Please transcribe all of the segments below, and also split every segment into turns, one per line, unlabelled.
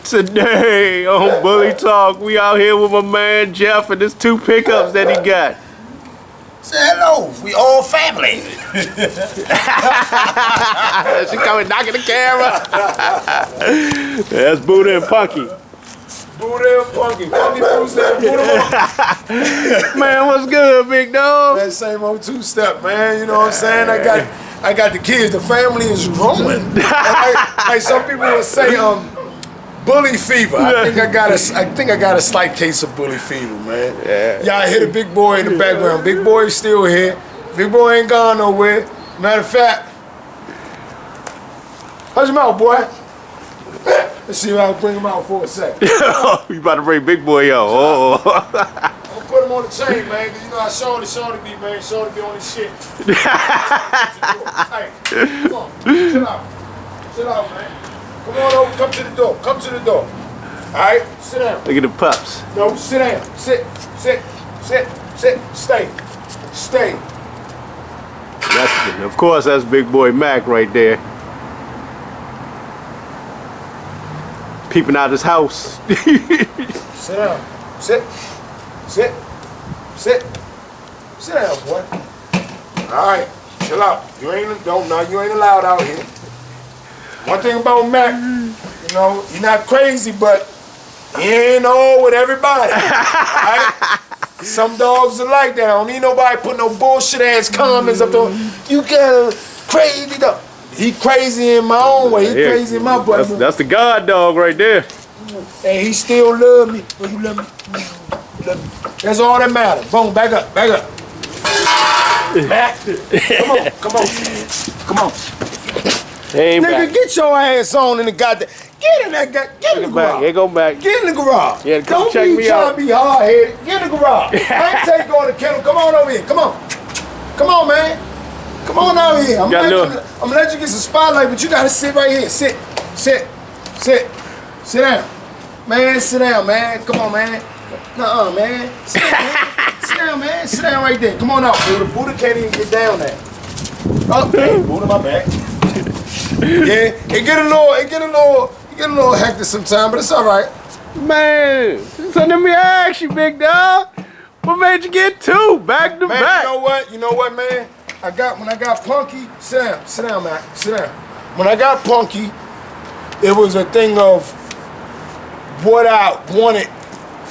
Today on Bully Talk, we out here with my man Jeff and his 2 pickups that he got.
Say hello, we all family.
She coming knocking the camera. That's Buddha and Punky.
Buddha and Punky. Punky Bruce and Buddha.
Man, what's good, big dog?
That same old 2-step, man. You know what I'm saying? I got the kids. The family is growing. like some people would say, bully fever. I think I got a slight case of bully fever, man.
Yeah.
Y'all hear the big boy in the background. Big boy is still here. Big boy ain't gone nowhere. Matter of fact, how's your mouth, boy? Let's see if I can bring him out for a sec.
You about to bring big boy out. Oh.
I'm gonna put him on the chain, man, because you know how Shorty be, man. Shorty be on this shit. Hey, come on. Chill out. Chill out, man. Come on over, come to the door. Come to the door. Alright? Sit down.
Look at the pups.
No, sit down. Sit. Stay.
Of course, that's big boy Mac right there. Peeping out his house.
Sit down. Sit down, boy. Alright, chill out. You ain't allowed out here. One thing about Mac, you know, he's not crazy, but he ain't all with everybody. Right? Some dogs are like that. I don't need nobody put no bullshit ass comments up there. You got a crazy dog. He crazy in my own way. He crazy in my butt.
That's the God dog right there.
And he still love me. Well, you love me. That's all that matters. Boom, back up. Back. Come on.
Hey,
nigga, get your ass on in the goddamn. Get in the garage.
Yeah, go back.
Get in the garage.
Yeah, come
Don't
check
be
me
trying
out.
to be hard-headed. Get in the garage. I ain't take on the kennel. Come on over here. Come on, man. Come on out here. I'm gonna let you get some spotlight, but you gotta sit right here. Sit down. Man, sit down, man. Come on, man. Nuh-uh, man. Sit down, man. Sit down right there. Come on out, Buddha. Buddha can't even get down there. Oh, hey, Buddha, my back. Yeah, it get a little hectic sometimes, but it's all right.
Man, so let me ask you, big dog. What made you get 2 back to back?
You know what, man? When I got Punky, sit down, man. When I got Punky, it was a thing of what I wanted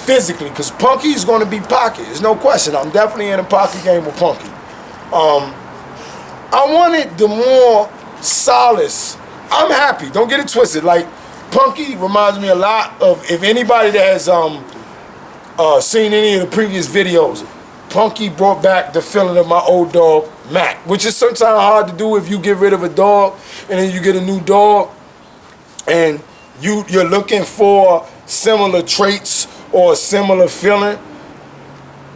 physically, because Punky is going to be pocket. There's no question. I'm definitely in a pocket game with Punky. I wanted the more solace. I'm happy. Don't get it twisted. Like, Punky reminds me a lot of, if anybody that has seen any of the previous videos, Punky brought back the feeling of my old dog, Mac, which is sometimes hard to do if you get rid of a dog and then you get a new dog and you're looking for similar traits or a similar feeling.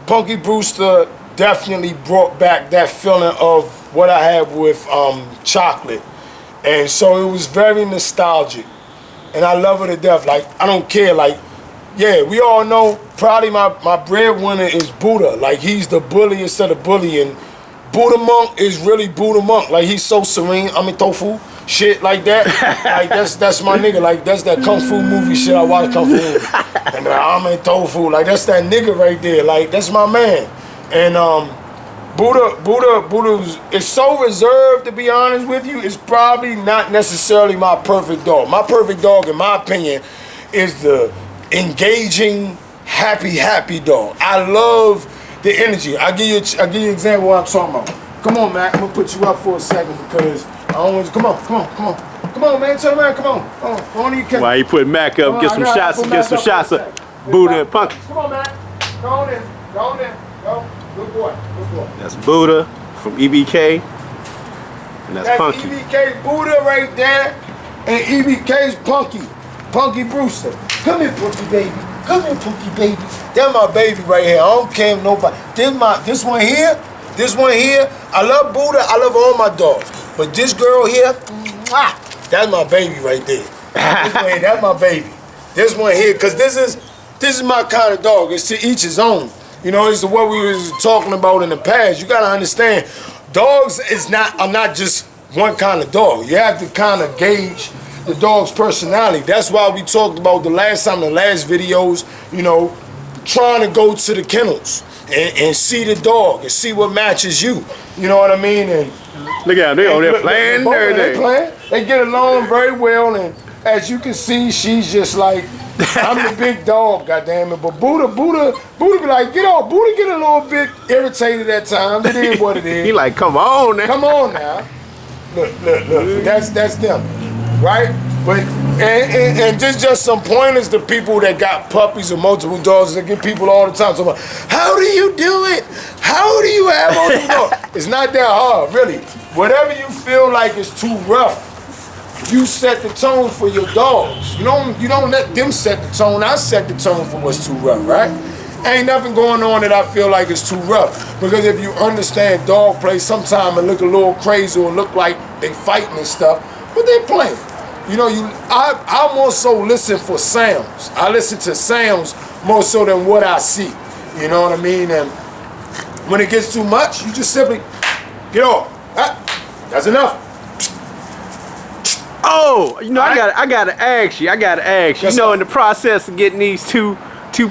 Punky Brewster definitely brought back that feeling of what I had with Chocolate. And so it was very nostalgic. And I love her to death. Like, I don't care. Like, yeah, we all know probably my breadwinner is Buddha. Like, he's the bully instead of bullying. Buddha Monk is really Buddha Monk. Like, he's so serene. I mean, tofu, shit like that. Like, that's my nigga. Like, that's that Kung Fu movie shit. I watch Kung Fu movie. And I'm in tofu. Like, that's that nigga right there. Like, that's my man. And Buddha is so reserved, to be honest with you. It's probably not necessarily my perfect dog. My perfect dog, in my opinion, is the engaging, happy dog. I love the energy. I'll give you an example of what I'm talking about. Come on, Mac. I'm gonna put you up for a second because I don't want to. Come on, man. Turn around. Come on.
Why you put Mac up? Get some shots of Buddha and Punky.
Come on, Mac. Go on in. Go. Good boy.
That's Buddha from EBK, and that's Punky.
EBK Buddha right there, and EBK's Punky Brewster. Come here, Punky baby. That's my baby right here. I don't care if nobody. This one here. I love Buddha. I love all my dogs, but this girl here, that's my baby right there. That's my baby. This one here, cause this is my kind of dog. It's to each his own. You know, it's what we was talking about in the past. You gotta understand, dogs are not just one kind of dog. You have to kind of gauge the dog's personality. That's why we talked about the last videos, you know, trying to go to the kennels and see the dog and see what matches you. You know what I mean? And
look at them, they on there playing everything.
They get along very well, and as you can see, she's just like, I'm the big dog, goddammit. But Buddha be like, get off. Buddha get a little bit irritated at times. It is what it is.
He like, come on now.
Come on now. Look. That's them, right? But and just some pointers to people that got puppies or multiple dogs. That get people all the time. So, how do you do it? How do you have multiple dogs? It's not that hard, really. Whatever you feel like is too rough, you set the tone for your dogs. You don't let them set the tone. I set the tone for what's too rough, right? Ain't nothing going on that I feel like is too rough. Because if you understand dog play, sometimes it look a little crazy or look like they fighting and stuff, but they playing. You know, I more so listen for sounds. I listen to sounds more so than what I see. You know what I mean? And when it gets too much, you just simply get off. That's enough.
Oh, you know, I gotta ask you.
Yes,
you know, in the process of getting these two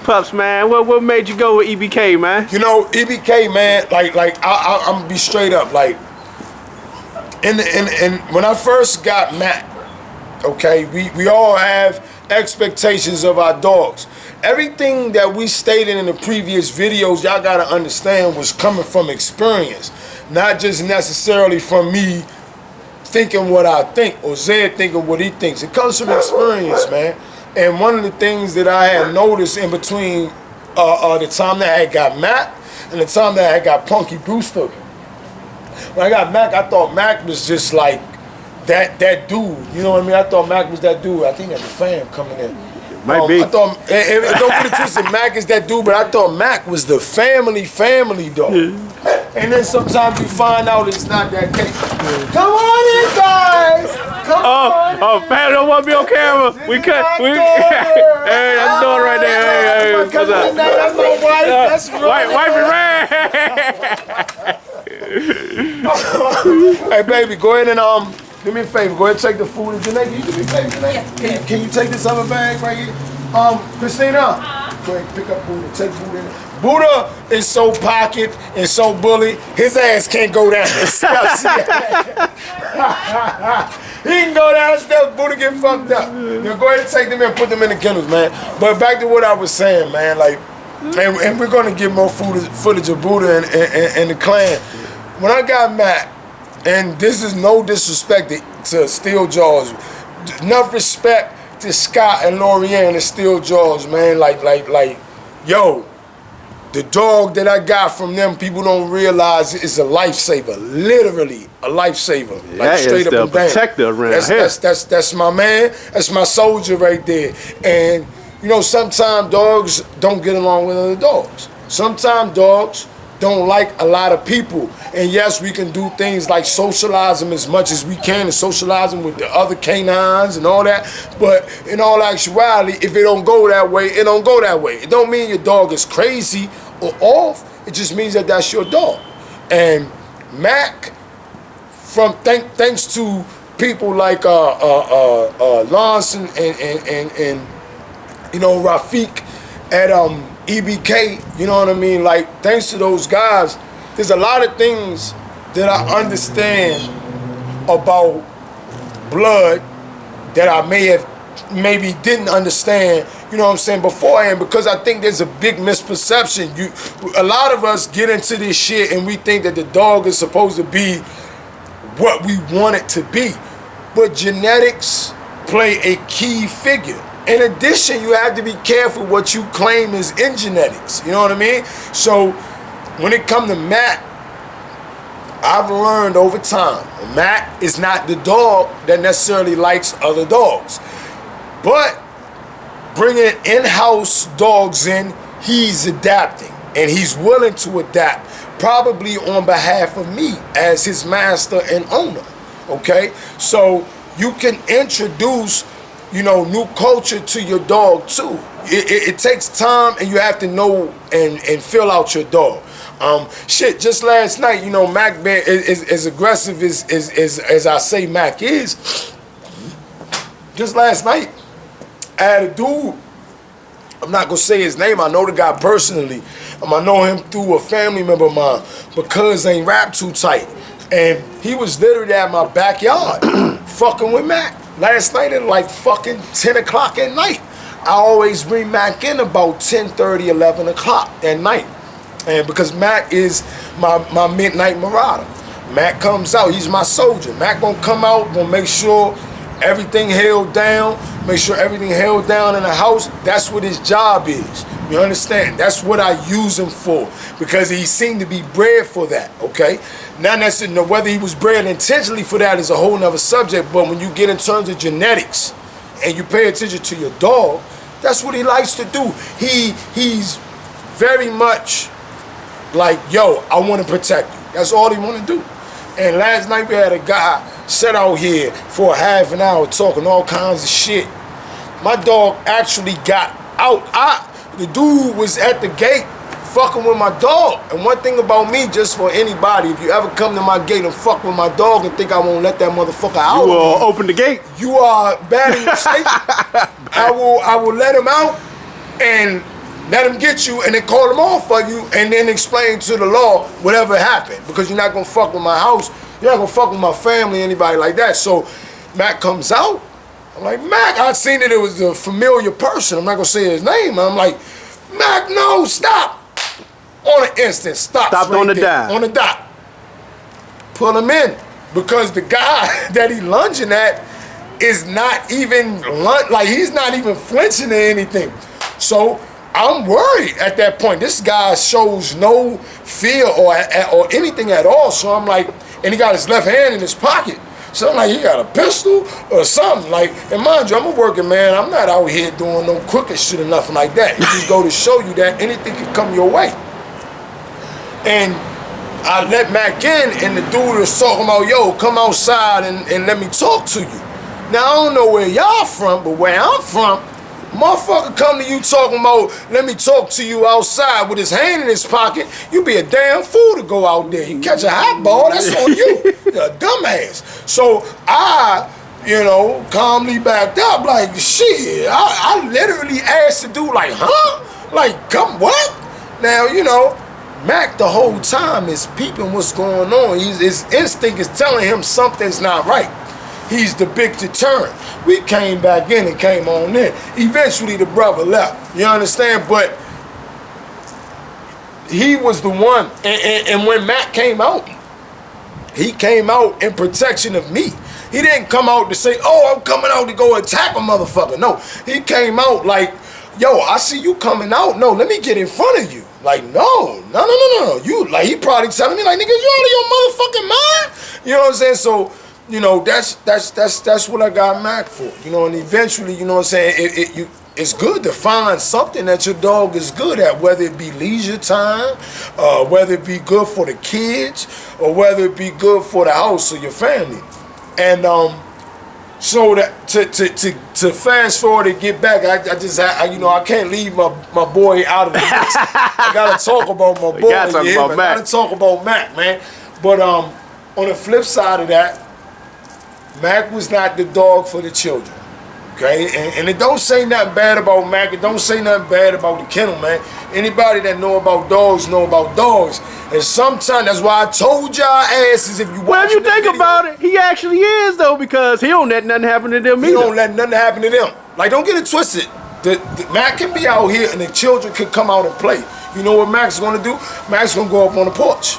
pups, man, what made you go with EBK, man?
You know, EBK, man, like I'm gonna be straight up, like, and when I first got Matt, okay, we all have expectations of our dogs. Everything that we stated in the previous videos, y'all gotta understand, was coming from experience, not just necessarily from me thinking what I think or Zed thinking what he thinks. It comes from experience, man. And one of the things that I had noticed in between the time that I had got Mac and the time that I had got Punky Brewster, when I got Mac, I thought Mac was just like that dude. You know what I mean? I thought Mac was that dude. I think that's the fam coming in.
Might be.
I thought, don't get it twisted, Mac is that dude, but I thought Mac was the family dog. And then sometimes you find out it's not that case. Come on in, guys. Come on.
Oh, fam don't want to be on camera. We cut. Hey, that's doing right there. Hey, what's up?
That's my wife. That's right. Hey, baby, go ahead and do me a favor. Go ahead and take the food. And Janae, can you do me a favor, Janae? Can you take this other bag right here? Christina, go ahead and pick up Buddha. Take Buddha in. Buddha is so pocket and so bully, his ass can't go down the steps. He can go down the steps, Buddha get fucked up. Now go ahead and take them in and put them in the kennels, man. But back to what I was saying, man, like, and we're gonna get more footage of Buddha and the clan. When I got Matt, and this is no disrespect to Steel Jaws, enough respect to Scott and Lorianne and Steel Jaws, man. Like, yo, the dog that I got from them, people don't realize is a lifesaver. Literally a lifesaver.
Yeah,
like straight up
the
and down.
protector around here.
That's my man. That's my soldier right there. And you know, sometimes dogs don't get along with other dogs. Sometimes dogs don't like a lot of people. And yes, we can do things like socialize them as much as we can and socialize them with the other canines and all that. But in all actuality, if it don't go that way, it don't go that way. It don't mean your dog is crazy or off. It just means that that's your dog. And Mac, thanks to people like Lawrence and you know, Rafiq at EBK, you know what I mean? Like, thanks to those guys, there's a lot of things that I understand about blood that I maybe didn't understand, you know what I'm saying, beforehand, because I think there's a big misperception. A lot of us get into this shit and we think that the dog is supposed to be what we want it to be. But genetics play a key figure. In addition, you have to be careful what you claim is in genetics. You know what I mean? So when it comes to Matt, I've learned over time, Matt is not the dog that necessarily likes other dogs. But bringing in-house dogs in, he's adapting. And he's willing to adapt, probably on behalf of me as his master and owner. Okay? So you can introduce, you know, new culture to your dog too. It takes time, and you have to know and fill out your dog. Shit, just last night, you know, Mac being as aggressive as I say Mac is, just last night, I had a dude, I'm not gonna say his name, I know the guy personally. I know him through a family member of mine, because ain't rap too tight. And he was literally at my backyard, fucking with Mac. Last night at like fucking 10 o'clock at night. I always bring Mac in about 10:30, 11 o'clock at night. And because Mac is my midnight marauder. Mac comes out, he's my soldier. Mac gonna come out, gonna make sure everything held down, make sure everything held down in the house. That's what his job is. You understand? That's what I use him for, because he seemed to be bred for that, okay? Not necessarily, whether he was bred intentionally for that is a whole nother subject, but when you get in terms of genetics and you pay attention to your dog, that's what he likes to do. He's very much like, yo, I want to protect you. That's all he want to do. And last night we had a guy sit out here for a half an hour talking all kinds of shit. My dog actually got out. The dude was at the gate fucking with my dog. And one thing about me, just for anybody, if you ever come to my gate and fuck with my dog and think I won't let that motherfucker out,
you will open the gate.
You are bad in mistake. I will let him out and let him get you, and then call him off for you, and then explain to the law whatever happened, because you're not gonna fuck with my house, you're not gonna fuck with my family, anybody like that. So Mac comes out. I'm like, Mac, I seen that it was a familiar person. I'm not gonna say his name. I'm like, Mac, no, stop. On an instant, stop.
Stopped on the dot.
On the dot. Pull him in, because the guy that he lunging at is not even, like, he's not even flinching or anything. So I'm worried at that point. This guy shows no fear or anything at all. So I'm like, and he got his left hand in his pocket. So I'm like, he got a pistol or something. Like, and mind you, I'm a working man. I'm not out here doing no crooked shit or nothing like that. It just go to show you that anything can come your way. And I let Mac in, and the dude was talking about, yo, come outside and let me talk to you. Now, I don't know where y'all from, but where I'm from, motherfucker come to you talking about, let me talk to you outside with his hand in his pocket, you be a damn fool to go out there. You catch a hot ball, that's on you. You're a dumbass. So I, calmly backed up like, shit, I literally asked the dude like, huh? Like, come what? Now, Mac the whole time is peeping what's going on. His instinct is telling him something's not right. He's the big deterrent. We came back in and came on in. Eventually the brother left. You understand? But he was the one. And when Mac came out, he came out in protection of me. He didn't come out to say, oh, I'm coming out to go attack a motherfucker. No, he came out like, yo, I see you coming out. No, let me get in front of you. Like, no. You, like, he probably telling me, like, nigga, you out of your motherfucking mind? You know what I'm saying? So, that's what I got Mac for. And eventually, you know what I'm saying, it's good to find something that your dog is good at, whether it be leisure time, whether it be good for the kids, or whether it be good for the house or your family. And so that to fast forward and get back, I can't leave my boy out of the mix. I gotta talk about my boy. I gotta talk about Mac, man. But on the flip side of that, Mac was not the dog for the children. Okay, and it don't say nothing bad about Mac. It don't say nothing bad about the kennel, man. Anybody that know about dogs know about dogs. And sometimes that's why I told y'all asses, if you
well, if you think about it, he actually is though, because he don't let nothing happen to them.
He don't let nothing happen to them. Like, don't get it twisted. The Mac can be out here and the children can come out and play. You know what Mac's gonna do? Mac's gonna go up on the porch.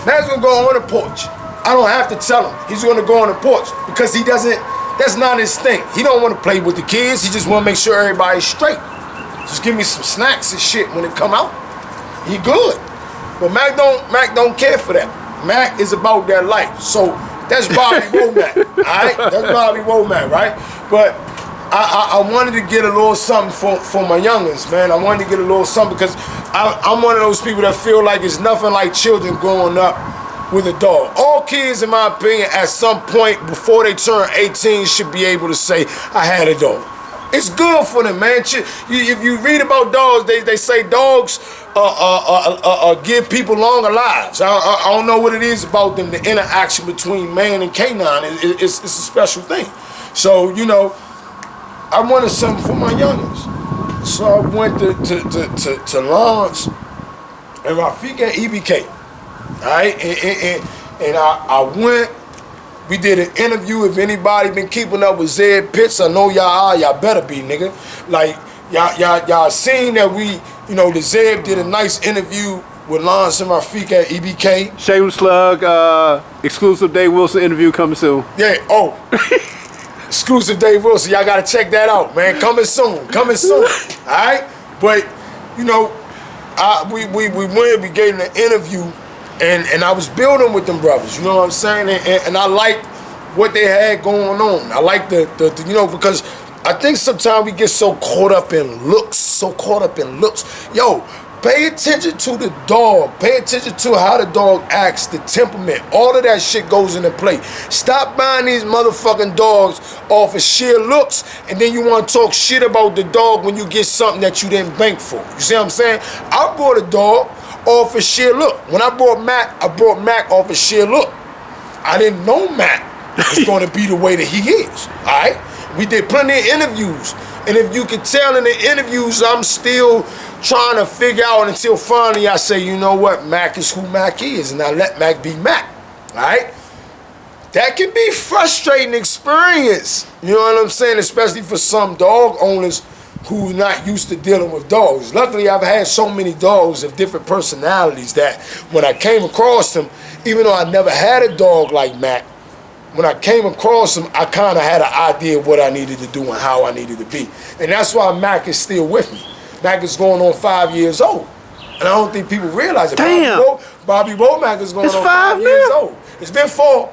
Mac's gonna go on the porch. I don't have to tell him. He's gonna go on the porch because he doesn't. That's not his thing. He don't want to play with the kids. He just want to make sure everybody's straight. Just give me some snacks and shit when it come out. He good. But Mac don't care for that. Mac is about that life. So that's Bobby Womack, all right? That's Bobby Womack, right? But I wanted to get a little something for my youngins, man. I wanted to get a little something because I'm one of those people that feel like it's nothing like children growing up with a dog. All kids, in my opinion, at some point before they turn 18 should be able to say, I had a dog. It's good for them, man. If you read about dogs, they say dogs give people longer lives. I don't know what it is about them, the interaction between man and canine. It's a special thing. So, I wanted something for my youngins. So I went to Lawrence and Rafik at EBK. Alright? And I went, we did an interview. If anybody been keeping up with Zeb Pits, I know y'all are, y'all better be, nigga. Like, y'all seen that we, you know, the Zeb did a nice interview with Lawrence and Rafik at EBK.
Shameless plug, exclusive Dave Wilson interview coming soon.
Yeah, oh. Exclusive Dave Wilson, y'all gotta check that out, man. Coming soon, alright? But, you know, we went, we gave them an interview, and I was building with them brothers, you know what I'm saying? And I like what they had going on. I like the you know, because I think sometimes we get so caught up in looks, Yo, pay attention to the dog. Pay attention to how the dog acts, the temperament. All of that shit goes into play. Stop buying these motherfucking dogs off of sheer looks, and then you want to talk shit about the dog when you get something that you didn't bank for. You see what I'm saying? I bought a dog off of sheer look. When I bought Mac, I bought Mac off of sheer look. I didn't know Mac was going to be the way that he is. All right? We did plenty of interviews. And if you can tell in the interviews, I'm still trying to figure out until finally I say, you know what, Mac is who Mac is, and I let Mac be Mac, all right? That can be frustrating experience, you know what I'm saying, especially for some dog owners who are not used to dealing with dogs. Luckily, I've had so many dogs of different personalities that when I came across them, even though I never had a dog like Mac, when I came across him, I kind of had an idea of what I needed to do and how I needed to be. And that's why Mac is still with me. Mac is going on 5 years old. And I don't think people realize it.
Damn.
Bobby Womack is going on 5 years old. It's been four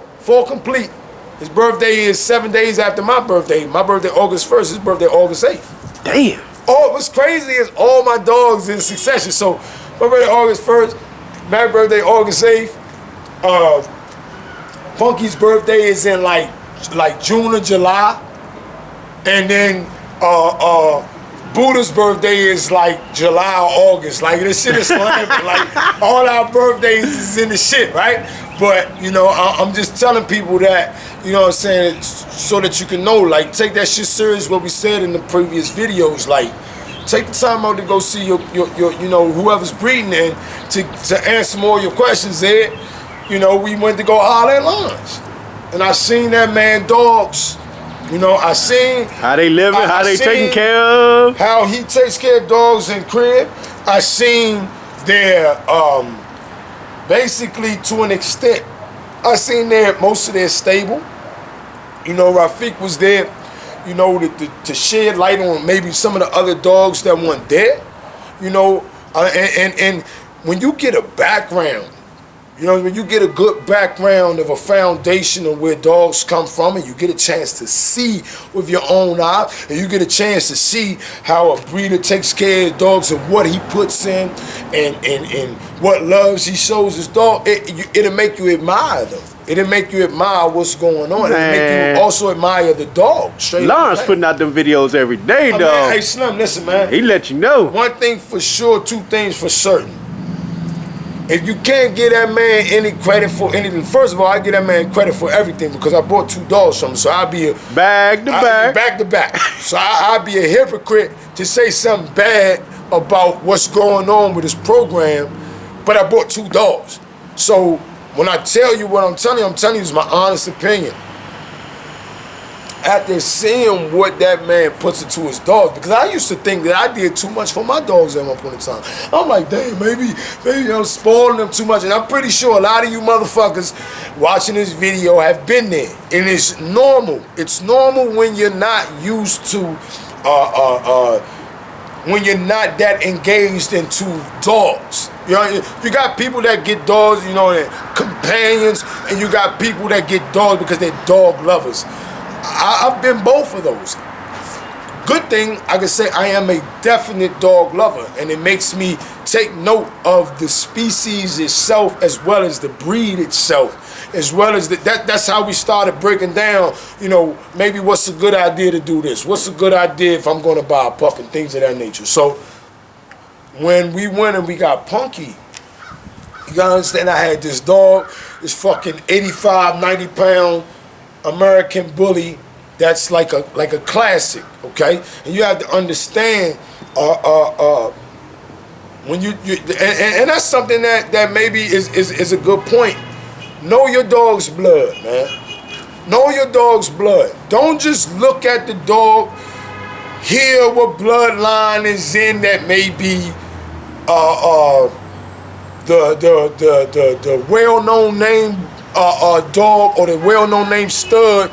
complete. His birthday is 7 days after my birthday. My birthday August 1st, his birthday August 8th.
Damn.
Oh, what's crazy is all my dogs in succession. So my birthday August 1st, Mac's birthday August 8th, Funky's birthday is in like June or July, and then Buddha's birthday is like July or August. Like this shit is slamming. Like all our birthdays is in the shit, right? But you know, I'm just telling people that, you know what I'm saying, so that you can know, like, take that shit serious. What we said in the previous videos, like, take the time out to go see your you know, whoever's breeding in to answer more of your questions, Ed. You know, we went to go holler at lunch. And I seen that man dogs. You know, I seen
how they living, how they taking care of.
How he takes care of dogs in crib. I seen their, basically to an extent, I seen most of their stable. You know, Rafik was there, you know, to shed light on maybe some of the other dogs that weren't there. You know, and when you get a background, you know, when you get a good background of a foundation of where dogs come from, and you get a chance to see with your own eyes, and you get a chance to see how a breeder takes care of dogs and what he puts in and what loves he shows his dog, it'll make you admire them. It'll make you admire what's going on. It'll make you also admire the dog.
Lawrence putting out them videos every day, dog.
Man, hey, Slim, listen, man.
He let you know.
One thing for sure, two things for certain. If you can't give that man any credit for anything, first of all, I give that man credit for everything because I bought 2 dogs from him, so I'll be
back to back.
So I'll be a hypocrite to say something bad about what's going on with this program, but I bought 2 dogs. So when I tell you what I'm telling you is my honest opinion. After seeing what that man puts into his dogs, because I used to think that I did too much for my dogs at one point in time. I'm like, damn, maybe I'm spoiling them too much. And I'm pretty sure a lot of you motherfuckers watching this video have been there. And it's normal. It's normal when you're not used to, when you're not that engaged into dogs. You know, you got people that get dogs, you know, they're companions, and you got people that get dogs because they're dog lovers. I've been both of those. Good thing I can say I am a definite dog lover, and it makes me take note of the species itself as well as the breed itself, as well as that's how we started breaking down, you know, maybe what's a good idea to do this, what's a good idea if I'm going to buy a pup and things of that nature. So when we went and we got Punky, you gotta understand, I had this dog, this fucking 85, 90 pound American bully that's like a classic, okay? And you have to understand when and that's something that maybe is a good point. Know your dog's blood, man. Know your dog's blood. Don't just look at the dog, hear what bloodline is in that may be the well-known name dog or the well-known name stud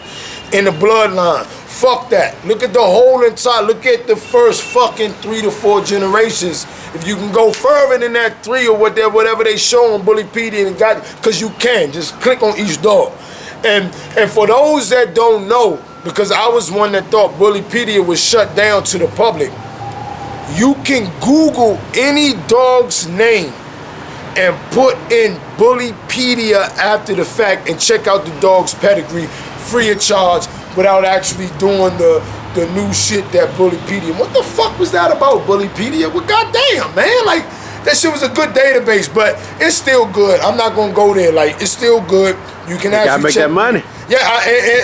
in the bloodline. Fuck that. Look at the whole entire, look at the first fucking 3 to 4 generations. If you can go further than that 3 or whatever they show on Bullypedia and got, because you can, just click on each dog. And for those that don't know, because I was one that thought Bullypedia was shut down to the public, you can Google any dog's name and put in Bullypedia after the fact and check out the dog's pedigree free of charge without actually doing the new shit that Bullypedia. What the fuck was that about, Bullypedia? Well, goddamn, man. Like, that shit was a good database, but it's still good. I'm not gonna go there. Like, it's still good. You can actually
gotta make that money.
Yeah,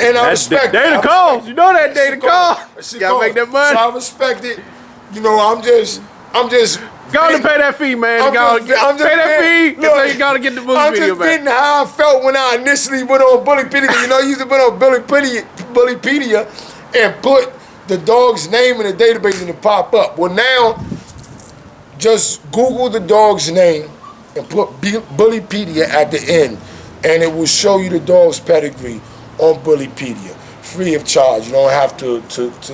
and I respect it.
Data calls. You know that data call. You gotta make that money.
So I respect it. You know, I'm just.
Go to pay that fee, man.
I'm
Pay
just
that fee.
look,
You gotta get the
I'm
video,
just
man.
getting how I felt when I initially went on Bullypedia. You know, I used to put on Bullypedia and put the dog's name in the database and it pop up. Well, now, just Google the dog's name and put Bullypedia at the end, and it will show you the dog's pedigree on Bullypedia, free of charge. You don't have to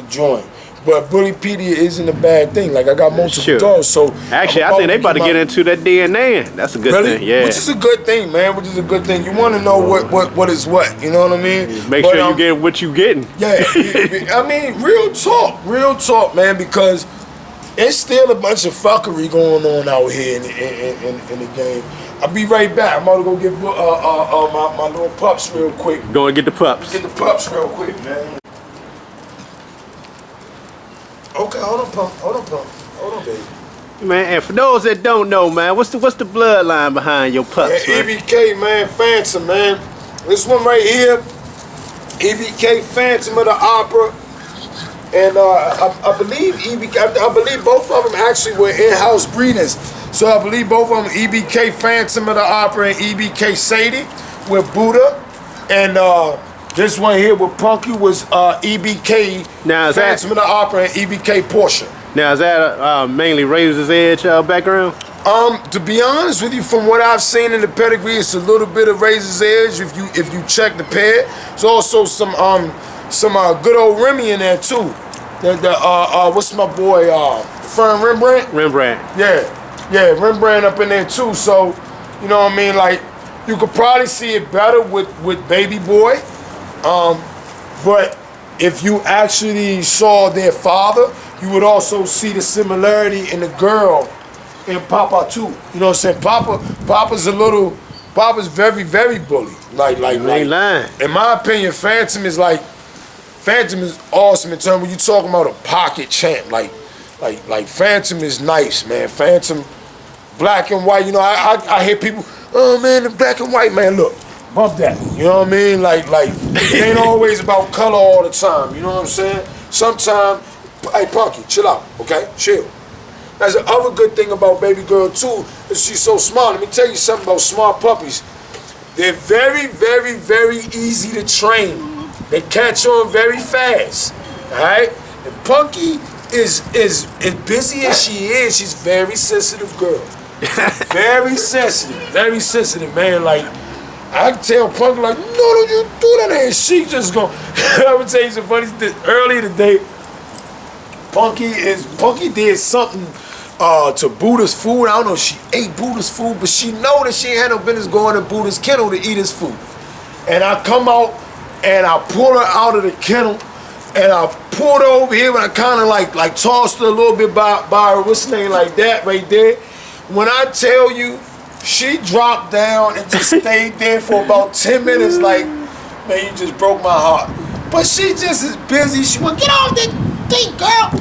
join. But Bullypedia isn't a bad thing. Like, I got multiple dogs, so...
Actually, I think they about to get into that DNA. That's a good thing, yeah.
Which is a good thing, man, which is a good thing. You want to know what is what, you know what I mean?
Make sure you get what you getting.
Yeah, I mean, real talk, man, because it's still a bunch of fuckery going on out here in the game. I'll be right back. I'm about to go get my little pups real quick.
Go and get the pups.
Get the pups real quick, man. Okay, hold on, baby.
Man, and for those that don't know, man, what's the bloodline behind your pups, man?
EBK, man, Phantom, man. This one right here, EBK Phantom of the Opera, and I believe I believe both of them actually were in-house breeders. So I believe both of them, EBK Phantom of the Opera and EBK Sadie, with Buddha, and this one here with Punky was EBK Phantom of the Opera and EBK Porsche.
Now, is that mainly Razor's Edge background?
To be honest with you, from what I've seen in the pedigree, it's a little bit of Razor's Edge. If you check the pair, there's also some good old Remy in there too. What's my boy? Fern Rembrandt.
Rembrandt.
Yeah, Rembrandt up in there too. So, you know what I mean? Like, you could probably see it better with Baby Boy. But if you actually saw their father, you would also see the similarity in the girl and Papa too. You know what I'm saying? Papa's very, very bully. Like
lying.
In my opinion, Phantom is awesome in terms when you talking about a pocket champ. Like Phantom is nice, man. Phantom, black and white. You know, I hear people, oh man, the black and white, man, look. Bump that, you know what I mean? Like it ain't always about color all the time, you know what I'm saying? Sometimes, hey Punky, chill out, okay? Chill. That's the other good thing about baby girl too, is she's so smart. Let me tell you something about smart puppies. They're very, very, very easy to train. They catch on very fast, all right? And Punky is as busy as she is, she's a very sensitive girl. Very sensitive, man. Like, I can tell Punky, like, no, don't you do that, and she just go. I would tell you some funny thing. Earlier today, Punky did something to Buddha's food. I don't know if she ate Buddha's food, but she know that she ain't had no business going to Buddha's kennel to eat his food. And I come out and I pull her out of the kennel and I pulled her over here and I kind of like tossed her a little bit by her what's name like that right there. When I tell you, she dropped down and just stayed there for about 10 minutes like, man, you just broke my heart. But she just is busy. She went, get off that thing, girl.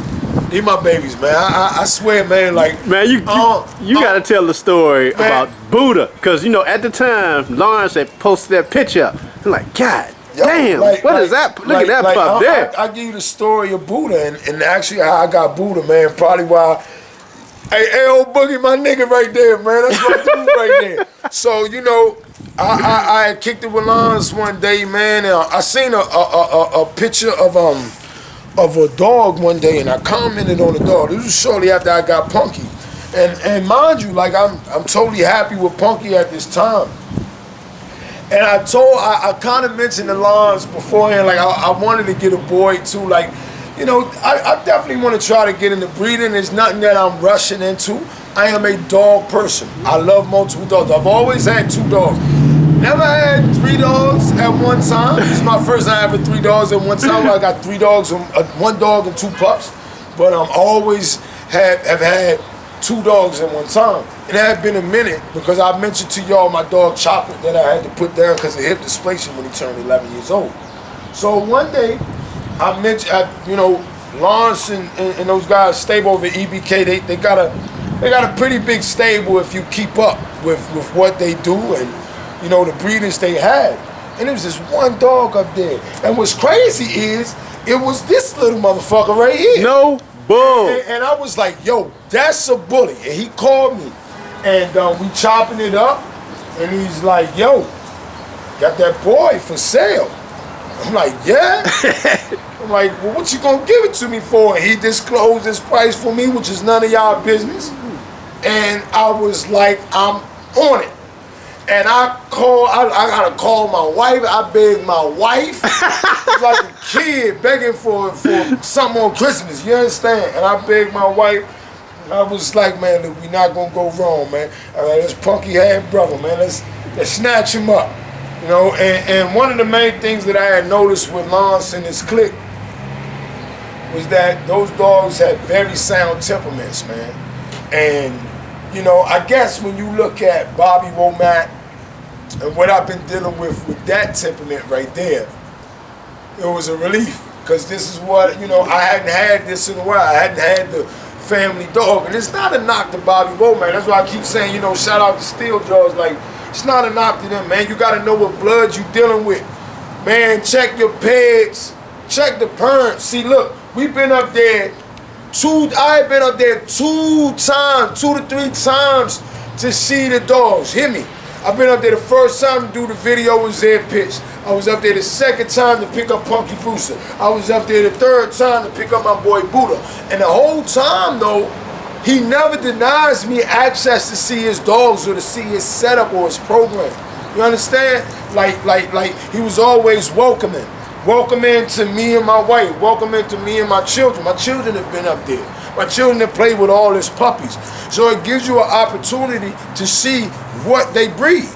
These my babies, man. I swear, man, like.
Man, you gotta tell the story about Buddha. Because, you know, at the time, Lawrence had posted that picture. I'm like, God
Yo,
Damn, what is that? Look at that pup there.
I give you the story of Buddha and actually how I got Buddha, man. Probably why. Hey, old Boogie, my nigga right there, man. That's my dude right there. So, you know, I had kicked it with Lawrence one day, man. And I seen a picture of a dog one day, and I commented on the dog. This was shortly after I got Punky. And mind you, like I'm totally happy with Punky at this time. And I kind of mentioned to Lawrence beforehand, like I wanted to get a boy too. Like, you know, I definitely want to try to get into breeding. There's nothing that I'm rushing into. I am a dog person. I love multiple dogs. I've always had 2 dogs. Never had 3 dogs at one time. This is my first time having 3 dogs at one time. I got 3 dogs, 1 dog and 2 pups. But I'm always have had 2 dogs at one time. It had been a minute because I mentioned to y'all my dog Chocolate that I had to put down because of hip dysplasia when he turned 11 years old. So one day, I mentioned, you know, Lawrence and those guys stable over at EBK, they got a pretty big stable if you keep up with what they do and, you know, the breeders they have. And there was this one dog up there. And what's crazy is, it was this little motherfucker right here.
No bull.
And I was like, yo, that's a bully. And he called me. And we chopping it up. And he's like, yo, got that boy for sale. I'm like, yeah? I'm like, well, what you gonna give it to me for? And he disclosed his price for me, which is none of y'all business. And I was like, I'm on it. And I gotta call my wife. I begged my wife. It's like a kid begging for something on Christmas, you understand? And I begged my wife. And I was like, man, look, we not gonna go wrong, man. All right, this punky head brother, man, let's snatch him up. You know, and one of the main things that I had noticed with Lawrence and his clique was that those dogs had very sound temperaments, man. And, you know, I guess when you look at Bobby Womack and what I've been dealing with that temperament right there, it was a relief. Because this is what, you know, I hadn't had this in a while. I hadn't had the family dog. And it's not a knock to Bobby Womack. That's why I keep saying, you know, shout out to Steel Jaws. Like, it's not a knock to them, man. You got to know what blood you dealing with. Man, check your peds. Check the parents. See, look, we've been up there I've been up there 2 to 3 times to see the dogs. Hear me? I've been up there the first time to do the video with Zeb Pits. I was up there the second time to pick up Punky Brewster. I was up there the third time to pick up my boy Buddha. And the whole time, though, he never denies me access to see his dogs or to see his setup or his program. You understand? Like he was always welcoming. Welcoming to me and my wife. Welcoming to me and my children. My children have been up there. My children have played with all his puppies. So it gives you an opportunity to see what they breed.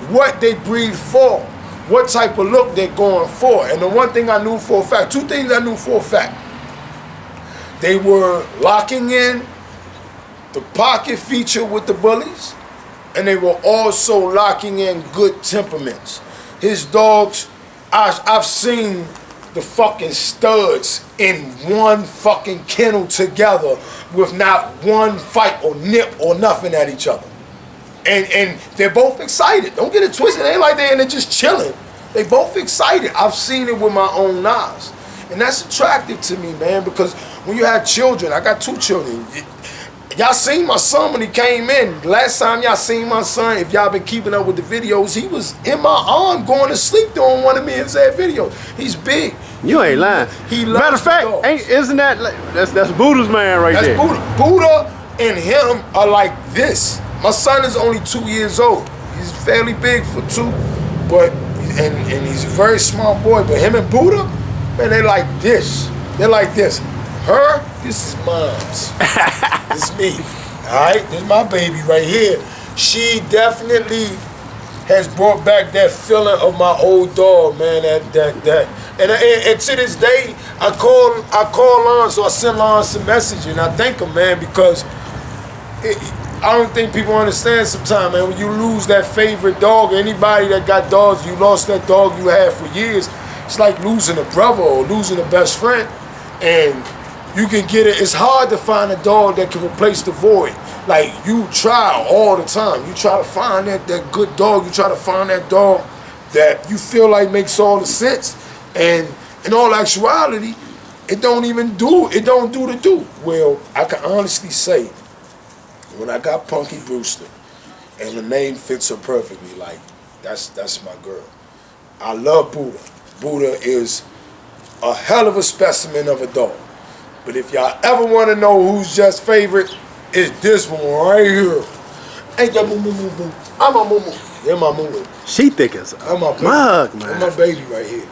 What they breed for. What type of look they're going for. And the one thing I knew for a fact, 2 things I knew for a fact. They were locking in the pocket feature with the bullies, and they were also locking in good temperaments. His dogs, I've seen the fucking studs in one fucking kennel together with not one fight or nip or nothing at each other. And they're both excited. Don't get it twisted. It ain't like they're just chilling. They both excited. I've seen it with my own eyes. And that's attractive to me, man, because when you have children, I got 2 children. Y'all seen my son when he came in. Last time y'all seen my son, if y'all been keeping up with the videos, he was in my arm going to sleep during one of me and Zeb videos. He's big.
You ain't lying.
He loves
Matter of fact, isn't that that's Buddha's man right there?
That's Buddha and him are like this. My son is only 2 years old. He's fairly big for 2, but and he's a very small boy. But him and Buddha, man, they like this. They're like this. Her, this is mom's. This is me. Alright? This is my baby right here. She definitely has brought back that feeling of my old dog, man. And to this day, I call Lawrence, so I send Lawrence a message, and I thank him, man, because I don't think people understand sometimes, man. When you lose that favorite dog, anybody that got dogs, you lost that dog you had for years. It's like losing a brother or losing a best friend, and you can get it. It's hard to find a dog that can replace the void. Like, you try all the time. You try to find that good dog. You try to find that dog that you feel like makes all the sense, and in all actuality, it don't do the do. Well, I can honestly say, when I got Punky Brewster, and the name fits her perfectly, like, that's my girl. I love Buddha. Buddha is a hell of a specimen of a dog. But if y'all ever want to know who's just favorite, it's this one right here. Ain't that moo moo moo moo? I'm a moo moo. They're my moo moo.
She thick as a
I'm my baby.
mug, man.
That's my baby right here.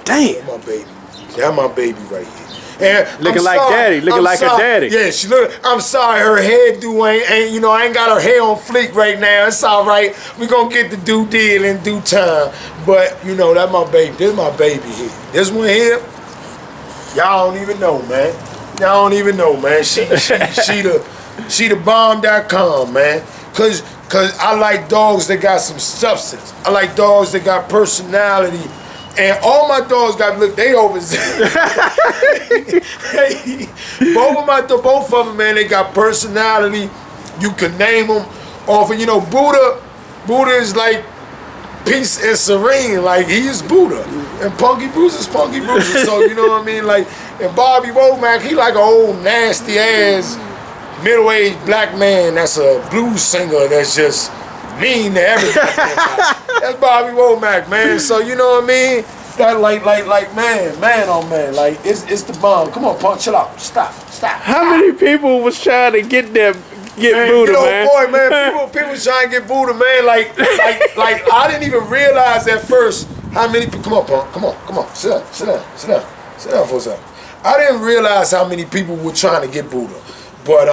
Damn.
That's my baby. That's my baby right here. And
Looking like daddy, looking like her daddy.
Yeah, she look. I'm sorry, her hairdo ain't. You know, I ain't got her hair on fleek right now. It's all right. We gonna get the due deal in due time. But you know, that's my baby. This is my baby here. This one here, y'all don't even know, man. Y'all don't even know, man. She the bomb.com, man. Cause I like dogs that got some substance. I like dogs that got personality. And all my dogs got, look, they over both of them, man, they got personality. You can name them off of, you know, Buddha is like peace and serene, like he is Buddha. And Punky Bruiser's Punky Bruiser, so you know what I mean? Like, and Bobby Womack, he like an old nasty ass middle-aged black man that's a blues singer that's just mean to everything. That's Bobby Womack, man. So you know what I mean? That like man on man. Like it's the bomb. Come on, Punk, chill out. Stop.
How many people was trying to get
Man,
Buddha,
you know,
man?
boy, man, people trying to get Buddha, man. Like I didn't even realize at first how many people. Come on, Punk. Come on. Sit down for a second. I didn't realize how many people were trying to get Buddha, but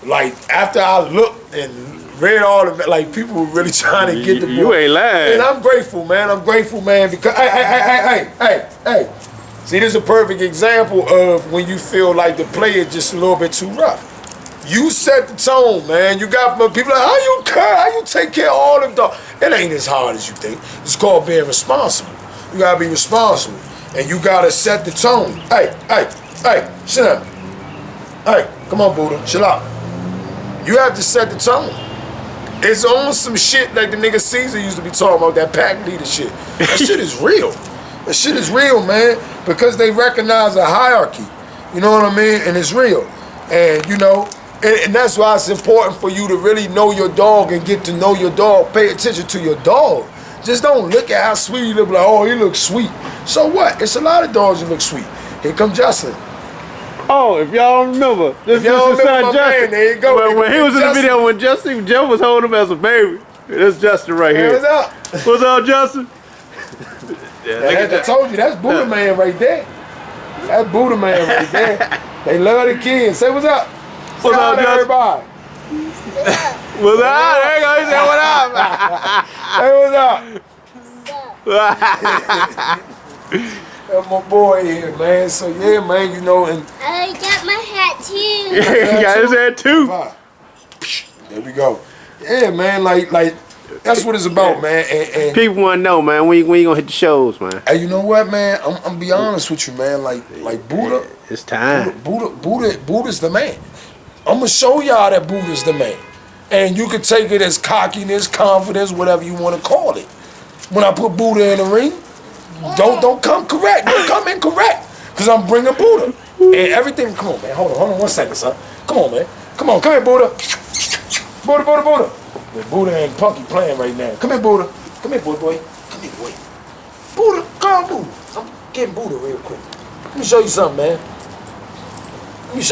like after I looked and read all of it, like people were really trying to get the boy.
You ain't lying.
And I'm grateful, man, because hey. See, this is a perfect example of when you feel like the play is just a little bit too rough. You set the tone, man. You got people like, how you take care of all them dogs? It ain't as hard as you think. It's called being responsible. You gotta be responsible. And you gotta set the tone. Hey, sit down. Hey, come on, Buddha, chill out. You have to set the tone. It's on some shit like the nigga Caesar used to be talking about, that pack leader shit. That shit is real. That shit is real, man, because they recognize a hierarchy. You know what I mean? And it's real. And, you know, and that's why it's important for you to really know your dog and get to know your dog. Pay attention to your dog. Just don't look at how sweet he look, like, oh, he looks sweet. So what? It's a lot of dogs that look sweet. Here come Justin.
Oh, if y'all don't remember, this is his son Justin.
Man, there you go.
When he was in the video, when Jeff was holding him as a baby, that's Justin right here.
What's up?
What's up, Justin?
I told you, that's Buddha Man right there. That's Buddha Man right there. They love the kids. Say what's up.
What's up, Justin?
Everybody.
What's up? There you go. He said, what up?
Hey, what's up? That's my boy here, man. So yeah, man, you know, and
I got my hat too.
He got his head too.
There we go. Yeah, man, like that's what it's about, man. And
people want to know, man, when you gonna hit the shows, man?
Hey, you know what, man? I'm be honest with you, man. Like Buddha.
It's time.
Buddha's the man. I'm gonna show y'all that Buddha's the man, and you can take it as cockiness, confidence, whatever you want to call it. When I put Buddha in the ring, don't come correct. Don't come incorrect, cause I'm bringing Buddha and everything. Come on, man. Hold on 1 second, son. Come on, man. Come here, Buddha. Buddha. Buddha and Punky playing right now. Come here, Buddha. Come here, boy. Come here, boy. Buddha, come on, Buddha. I'm getting Buddha real quick. Let me show you something, man. This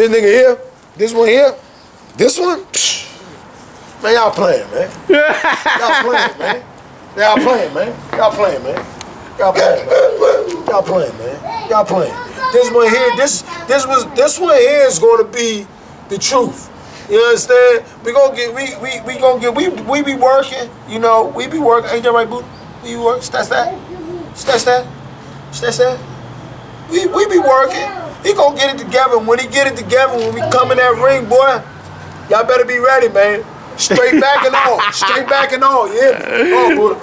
nigga here, this one here, this one, man, y'all playing, man. Y'all playing. This one here, this one here is going to be the truth. You understand? We be working, you know, we be working. Ain't that right, boo? We be working. That's that. We be working. He gonna get it together. When he get it together, when we come in that ring, boy, y'all better be ready, man. Straight back and all, yeah. Oh, Buddha.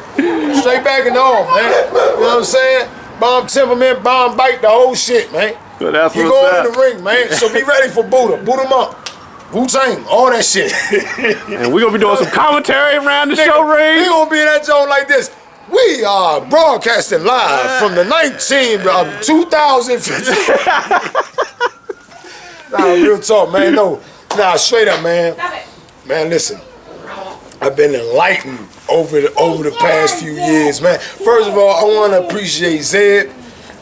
Straight back and all, man. You know what I'm saying? Bomb temperament, bomb bite, the whole shit, man.
So that's
you going in the ring, man. So be ready for Buddha. Boot him up. Wu-Tang, all that shit.
And we're gonna be doing some commentary around the show
We
ring.
gonna be in that zone like this. We are broadcasting live from the 2015. Nah, real talk, man. No, nah, straight up, man. Man, listen. I've been enlightened over the past few years, man. First of all, I want to appreciate Zeb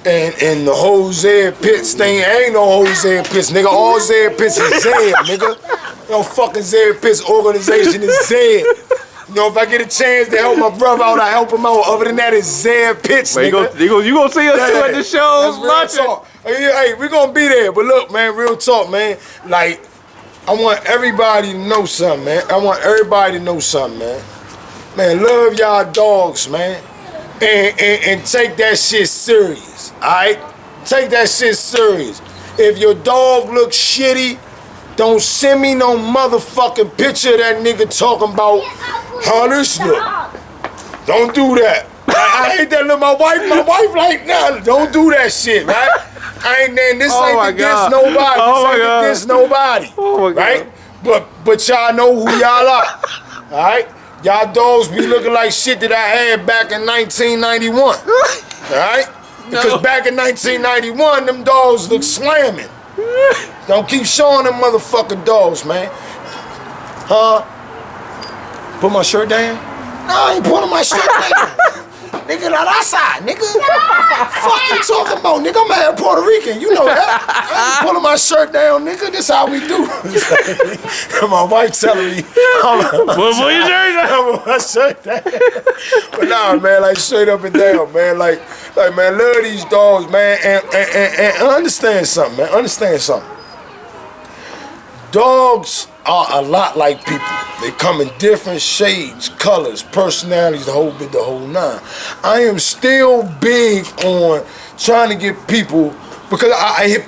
and the whole Zeb Pits thing. Ain't no whole Zeb Pits, nigga. All Zeb Pits is Zeb, nigga. No fucking Zeb Pits organization is Zeb. You know, if I get a chance to help my brother out, I help him out. Other than that, it's Zeb Pits, nigga.
You gonna see us too at the shows,
That's real talk. Hey, we gonna be there. But look, man, real talk, man. Like, I want everybody to know something, man. I want everybody to know something, man. Man, love y'all dogs, man. And take that shit serious, alright? Take that shit serious. If your dog looks shitty, don't send me no motherfucking picture of that nigga talking about how this look. Don't do that. I hate that look. My wife like, nah, don't do that shit, right? Ain't this ain't to diss nobody. This ain't to diss nobody. Right? But y'all know who y'all are. Alright? Y'all dogs be looking like shit that I had back in 1991. Alright? Because back in 1991, them dogs look slamming. Don't keep showing them motherfucking dogs, man. Huh? Put my shirt down? No, I ain't putting my shirt down. Nigga, not outside, nigga. Fuck you talking about, nigga? I'm half Puerto Rican, you know that. I ain't pulling my shirt down, nigga. This how we do. My wife telling me,
Pull your shirt down.
I'm my shirt down. But nah, man, like straight up and down, man. Like man, love these dogs, man, and understand something, man. Understand something. Dogs are a lot like people. They come in different shades, colors, personalities, the whole bit, the whole nine. I am still big on trying to get people, because I hear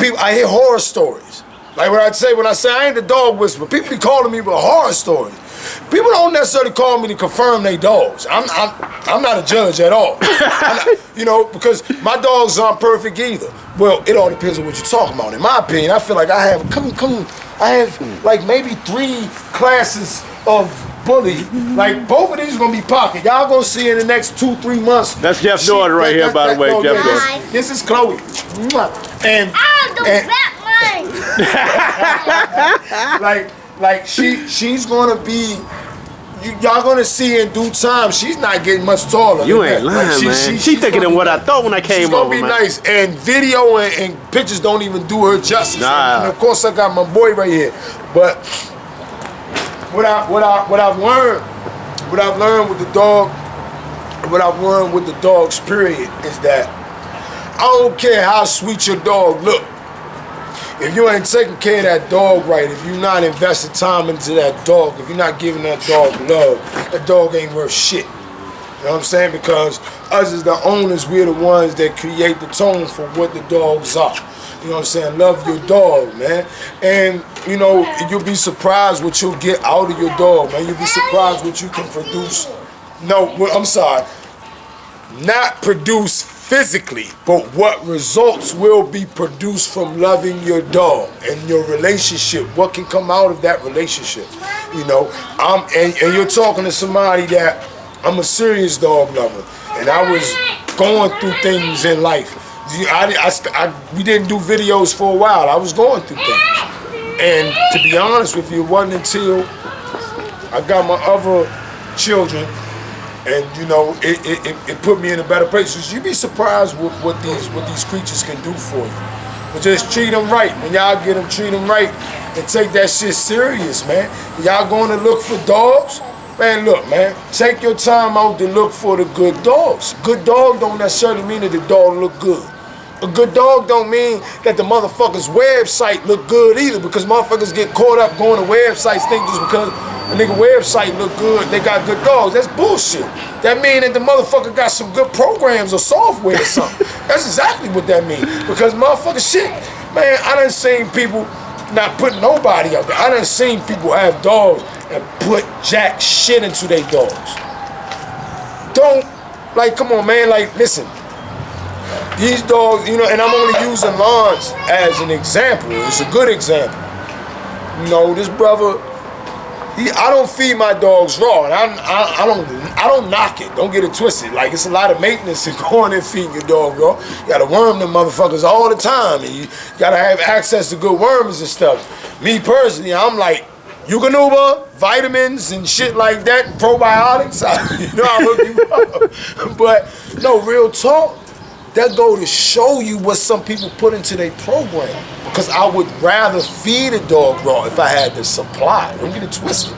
horror stories. Like when I say I ain't the dog whisperer, people be calling me with horror stories. People don't necessarily call me to confirm they dogs. I'm not a judge at all. You know, because my dogs aren't perfect either. Well, it all depends on what you're talking about. In my opinion, I feel like I have I have like maybe 3 classes of bully. Like both of these are gonna be pocket. Y'all gonna see in the next 2-3 months.
That's Jeff's daughter right here, by the way. Jeff's daughter.
This is Chloe. And like she's gonna be. Y'all gonna see in due time. She's not getting much taller.
You ain't lying, man. She thicker than what I thought when I came over, man.
She's gonna be nice, and video and pictures don't even do her justice.
Nah.
And of course, I got my boy right here. But what I've learned with the dog, what I've learned with the dogs, period, is that I don't care how sweet your dog look. If you ain't taking care of that dog right, if you're not investing time into that dog, if you're not giving that dog love, that dog ain't worth shit. You know what I'm saying? Because us as the owners, we're the ones that create the tone for what the dogs are. You know what I'm saying? Love your dog, man. And, you know, you'll be surprised what you'll get out of your dog, man. You'll be surprised what you can produce. No, I'm sorry. Not produce physically, but what results will be produced from loving your dog and your relationship. What can come out of that relationship? You know, and you're talking to somebody that I'm a serious dog lover, and I was going through things in life. We didn't do videos for a while. I was going through things, and to be honest with you, it wasn't until I got my other children. And you know, it put me in a better place. So you'd be surprised what these creatures can do for you. But just treat them right. When y'all get them, treat them right, and take that shit serious, man. Y'all going to look for dogs? Man, look, man. Take your time out to look for the good dogs. Good dog don't necessarily mean that the dog look good. A good dog don't mean that the motherfucker's website look good either, because motherfuckers get caught up going to websites thinking just because a nigga website look good, they got good dogs. That's bullshit. That mean that the motherfucker got some good programs or software or something. That's exactly what that mean. Because motherfucker shit, man, I done seen people not put nobody out there. I done seen people have dogs and put jack shit into their dogs. Don't, like, come on, man, like, listen. These dogs, you know, and I'm only using Lawrence as an example. It's a good example. No, this brother, I don't feed my dogs raw, and I don't knock it. Don't get it twisted. Like, it's a lot of maintenance in going and feeding your dog raw. You gotta worm them motherfuckers all the time, and you gotta have access to good worms and stuff. Me personally, I'm like, Eukanuba, vitamins and shit like that, probiotics. You know, I hook you up. But no, real talk. That go to show you what some people put into their program. Because I would rather feed a dog raw if I had the supply. Don't get it twisted.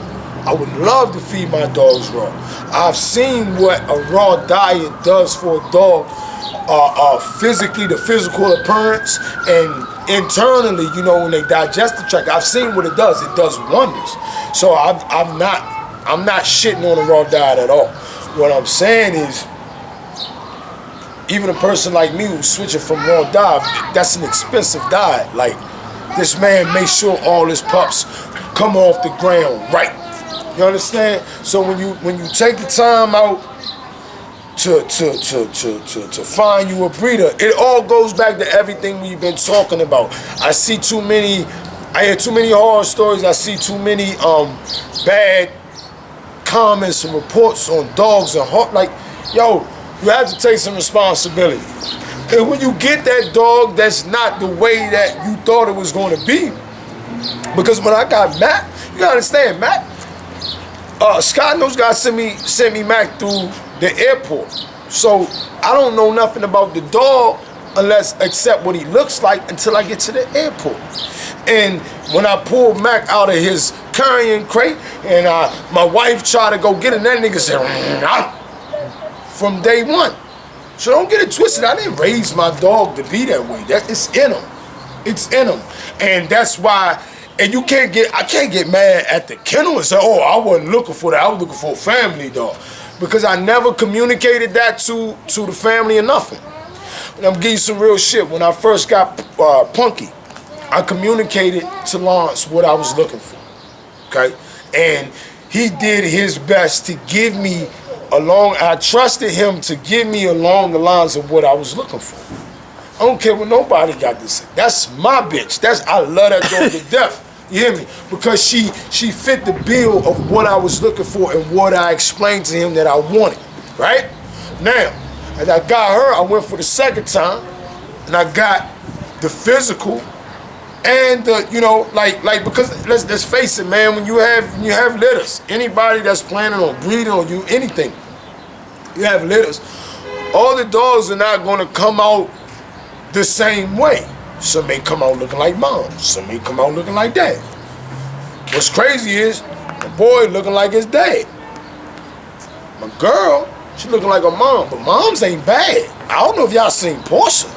I would love to feed my dogs raw. I've seen what a raw diet does for a dog, physically, the physical appearance, and internally, you know, when they digest the tract. I've seen what it does. It does wonders. So I'm not shitting on a raw diet at all. What I'm saying is, even a person like me who's switching from raw diet, that's an expensive diet. Like, this man makes sure all his pups come off the ground right. You understand? So when you take the time out to find you a breeder, it all goes back to everything we've been talking about. I hear too many horror stories. I see too many bad comments and reports on dogs and like, yo, you have to take some responsibility. And when you get that dog, that's not the way that you thought it was going to be. Because when I got Mac, you gotta understand, Mac, Scott and those guys sent me Mac through the airport. So I don't know nothing about the dog except what he looks like until I get to the airport. And when I pulled Mac out of his carrying crate and my wife tried to go get him, that nigga said, nah, from day one. So don't get it twisted. I didn't raise my dog to be that way. It's in him. It's in him. And that's why, and I can't get mad at the kennel and say, oh, I wasn't looking for that. I was looking for a family dog. Because I never communicated that to the family or nothing. And I'm giving you some real shit. When I first got Punky, I communicated to Lawrence what I was looking for. Okay? And he did his best to give me I trusted him to give me along the lines of what I was looking for. I don't care what nobody got to say. That's my bitch. I love that dog to death. You hear me? Because she fit the bill of what I was looking for and what I explained to him that I wanted. Right? Now, as I got her, I went for the second time, and I got the physical and the, you know, like because let's face it, man, when you have litters, anybody that's planning on breeding or you anything, you have litters, all the dogs are not gonna come out the same way. Some may come out looking like mom, some may come out looking like dad. What's crazy is the boy looking like his dad. My girl, she looking like her mom, but moms ain't bad. I don't know if y'all seen Portia.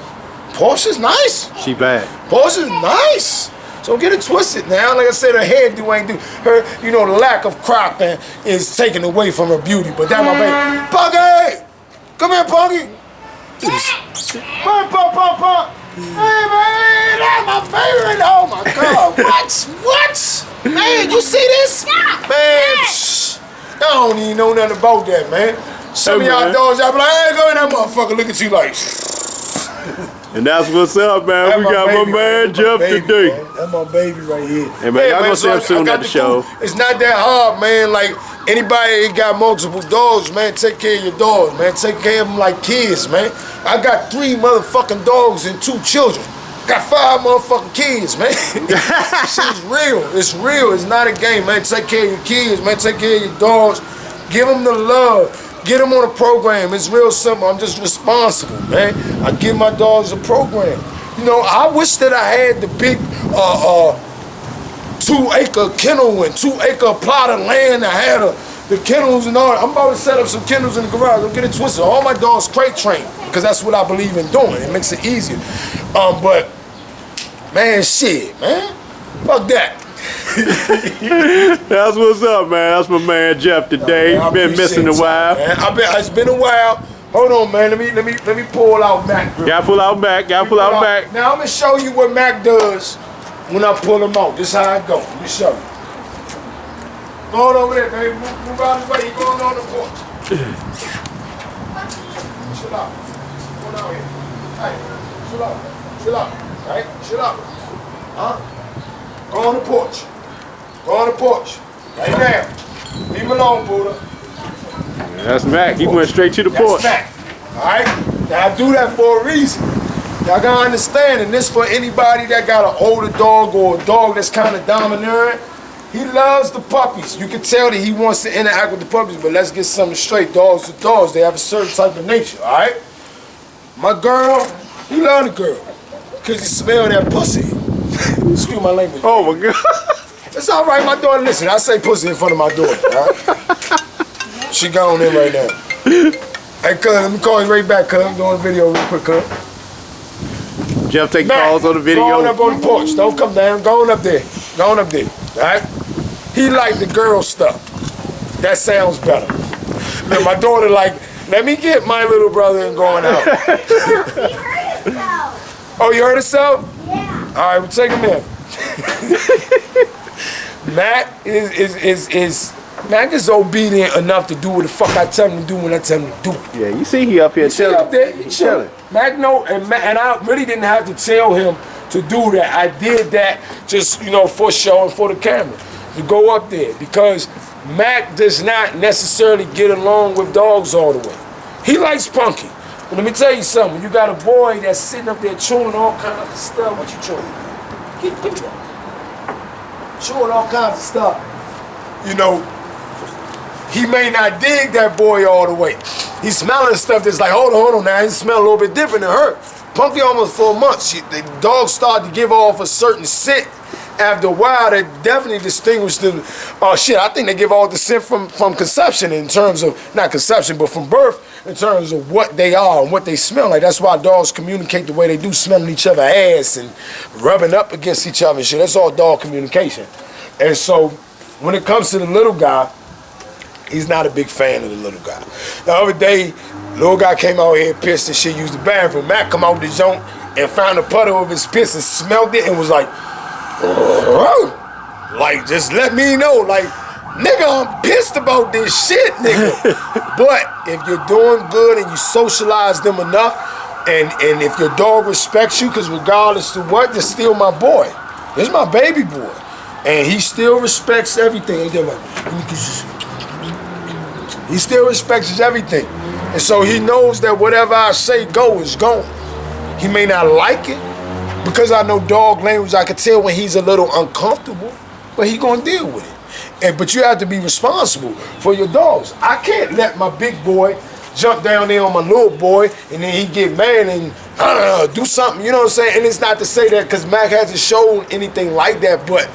Portia's nice.
She bad.
Portia's nice. So get it twisted now. Like I said, her hairdo ain't do. Her, you know, the lack of cropping is taken away from her beauty. But that my baby. Punky! Come here, Punky! Come here, Pump. Hey, man, that's my favorite. Oh, my God. What? Man, you see this? Man, I don't even know nothing about that, man. Some of y'all dogs, y'all be like, hey, go in that motherfucker. Look at you like...
And that's what's up, man. We got my man Jeff today.
That's my baby right here.
Hey, man, y'all gonna see him soon at the show.
It's not that hard, man. Like, anybody that got multiple dogs, man, take care of your dogs, man. Take care of them like kids, man. I got 3 motherfucking dogs and 2 children. Got 5 motherfucking kids, man. Shit's real. It's real. It's not a game, man. Take care of your kids, man. Take care of your dogs. Give them the love. Get them on a program. It's real simple. I'm just responsible, man. I give my dogs a program. You know, I wish that I had the big 2-acre kennel and 2-acre plot of land. I had the kennels and all that. I'm about to set up some kennels in the garage. Don't get it twisted. All my dogs crate trained because that's what I believe in doing. It makes it easier. But, man, shit, man. Fuck that.
That's what's up, man. That's my man Jeff today.
Man,
been missing a while.
Man. It's been a while. Hold on, man. Let me pull out Mac.
Gotta pull out Mac. Gotta pull out Mac.
Now I'm gonna show you what Mac does when I pull him out. This is how it goes. Let me show you. Go on over there, baby. Move out of the way. You're going on the porch. Chill out. Go down here. Hey, chill out. Chill out. Right? Chill out. Huh? Go on the porch. Go on the porch. Right now. Leave him alone, Buddha.
Yeah, that's Mac. He went straight to the porch.
That's Mac. Alright? Now I do that for a reason. Y'all gotta understand, and this for anybody that got an older dog or a dog that's kind of domineering. He loves the puppies. You can tell that he wants to interact with the puppies, but let's get something straight. Dogs are dogs. They have a certain type of nature, alright? My girl, he love the girl. Because he smell that pussy. Excuse my language.
Oh my God.
It's alright, my daughter. Listen, I say pussy in front of my daughter, alright? She gone in right now. Hey, cuz, let me call you right back, cuz. I'm doing a video real quick, cuz.
Jeff take calls on the video.
Go on up on the porch. Don't come down. Go on up there. Go on up there. Alright? He like the girl stuff. That sounds better. Now, my daughter like, let me get my little brother and going out.
He hurt himself.
Oh, you heard herself?
Yeah.
Alright, we'll take him in. Mac is obedient enough to do what the fuck I tell him to do when I tell him to do it.
Yeah, you see he up here
He
chilling.
up there, he chilling. Mac know, and I really didn't have to tell him to do that. I did that just, you know, for show and for the camera. To go up there. Because Mac does not necessarily get along with dogs all the way. He likes Punky. But let me tell you something. You got a boy that's sitting up there chewing all kinds of stuff. What you chewing? Give me that. Chewing all kinds of stuff. You know, he may not dig that boy all the way. He's smelling stuff that's like, hold on now. He smell a little bit different than her. Punky almost 4 months. The dog started to give off a certain scent. After a while, they definitely distinguish them. Oh shit, I think they give off the scent from conception in terms of, not conception, but from birth, in terms of what they are and what they smell like. That's why dogs communicate the way they do, smelling each other's ass and rubbing up against each other and shit. That's all dog communication. And so, when it comes to the little guy, he's not a big fan of the little guy. The other day, little guy came out here pissed and shit, used the bathroom. Mac come out the joint and found a puddle of his piss and smelled it and was like, like, just let me know, like, nigga, I'm pissed about this shit, nigga. But if you're doing good and you socialize them enough, and if your dog respects you, because regardless of what, they're still my boy. This is my baby boy. And he still respects everything. He still respects everything. And so he knows that whatever I say go is going. He may not like it, because I know dog language, I can tell when he's a little uncomfortable, but he gonna deal with it. But you have to be responsible for your dogs. I can't let my big boy jump down there on my little boy and then he get mad and do something, you know what I'm saying? And it's not to say that because Mac hasn't shown anything like that, but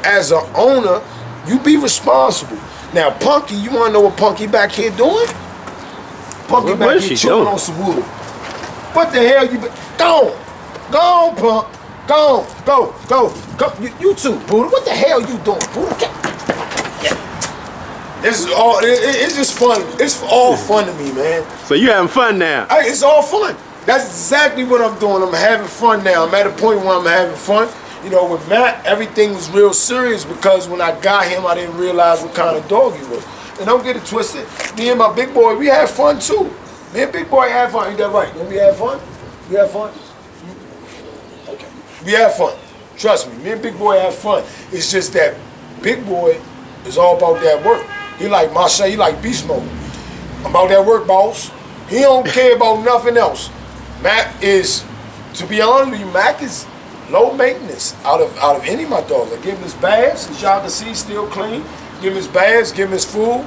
as an owner, you be responsible. Now, Punky, you wanna know what Punky back here doing? Punky back here chewing on some wood. What the hell you been? Go on, Punk. Go. You too, Buddha. What the hell you doing, Buddha? Yeah. This is all, it's just fun. It's all fun to me, man.
So you having fun now?
It's all fun. That's exactly what I'm doing. I'm having fun now. I'm at a point where I'm having fun. You know, with Matt, everything was real serious because when I got him, I didn't realize what kind of dog he was. And don't get it twisted. Me and my big boy, we had fun too. Me and big boy had fun. Ain't that right? Don't we have fun? We have fun? Okay. We have fun. Trust me. Me and big boy have fun. It's just that big boy is all about that work. He like Marseille, he like beast mode. I'm about that work, boss. He don't care about nothing else. Mac is, to be honest with you, Mac is low maintenance out of any of my dogs. I give him his baths, as y'all can see, still clean. Give him his baths, give him his food.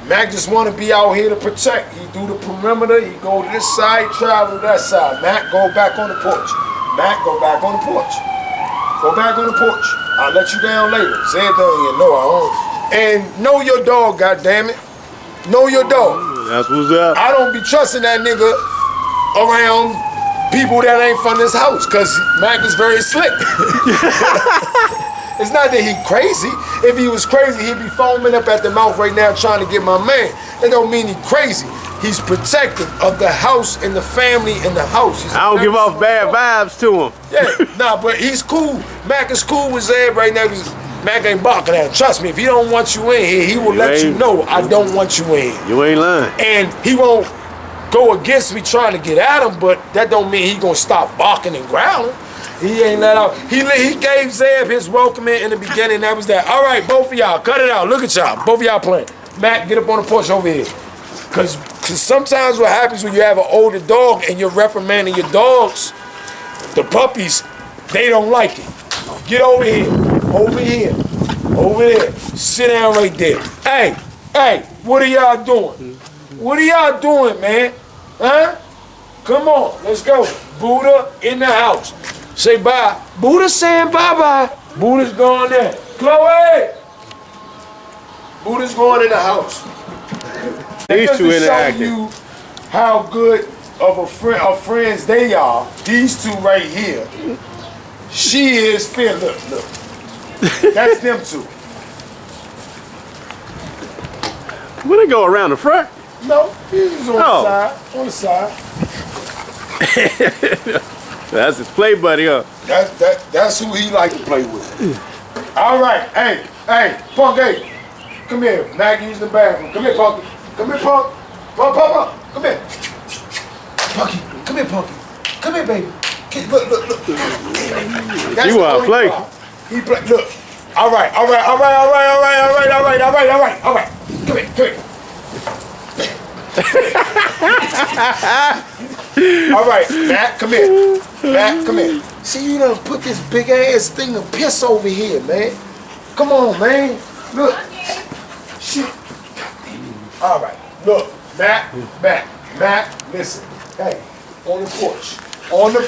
Mac just want to be out here to protect. He do the perimeter, he go to this side, travel to that side. Mac, go back on the porch. Mac, go back on the porch. Go back on the porch. I'll let you down later. Zeb down here, no, I don't. And know your dog, goddammit. Know your dog.
That's what's up.
I don't be trusting that nigga around people that ain't from this house, cause Mac is very slick. It's not that he crazy. If he was crazy, he'd be foaming up at the mouth right now trying to get my man. That don't mean he crazy. He's protective of the house and the family and the house.
I don't give off bad vibes to him.
Yeah, nah, but he's cool. Mac is cool with Zeb right now because Mac ain't barking at him. Trust me, if he don't want you in here, he will let you know I don't want you in here.
You ain't lying.
And he won't go against me trying to get at him, but that don't mean he gonna stop barking and growling. He ain't let out. He gave Zeb his welcoming in the beginning. That was that. All right, both of y'all, cut it out. Look at y'all. Both of y'all playing. Matt, get up on the porch over here. Cause sometimes what happens when you have an older dog and you're reprimanding your dogs, the puppies, they don't like it. Get over here. Over here. Over there. Sit down right there. Hey, what are y'all doing? What are y'all doing, man? Huh? Come on, let's go. Buddha in the house. Say bye. Buddha's saying bye-bye. Buddha's going there. Chloe! Buddha's going in the house.
These two
show
interacting.
you how good of friends they are. These two right here. She is fair. Look. That's them two.
Will they go around the front?
No, he's on the side. On the side.
That's his play buddy, huh?
That's who he like to play with. All right, hey, Punk, hey, come here. Mac using the bathroom. Come here, Punky. Come here, Punk. Punk. Come here. Punky, come here, Punky. Come here, baby. Look.
You wanna play?
He play. Look. All right. Come here. All right, Matt, come here. See, you done put this big ass thing of piss over here, man. Come on, man. Look. Shit. All right, look, Matt, listen. Hey, on the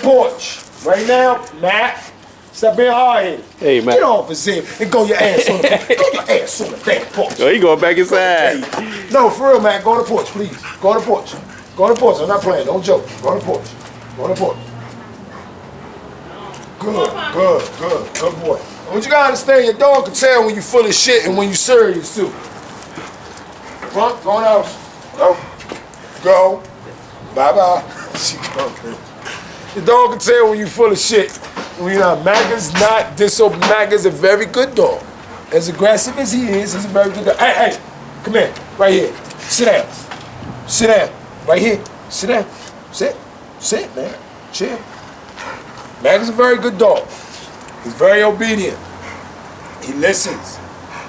porch. Right now, Matt, stop being hard-headed.
Hey, Matt.
Get off of Zeb and go your ass on the porch. Go your ass on the damn porch.
Oh, he going back inside.
No, for real, man. Go on the porch, please. Go on the porch. I'm not playing. Don't joke. Go on the porch. Good boy. What you gotta understand, your dog can tell when you full of shit and when you serious too. Go in the house. Go. Bye-bye. Your dog can tell when you full of shit. When you're not. Maggie's not disobedient. Maggie's a very good dog. As aggressive as he is, he's a very good dog. Hey, come here. Right here. Sit down. Right here. Sit down. Sit, man. Chill. Maggie's a very good dog. He's very obedient. He listens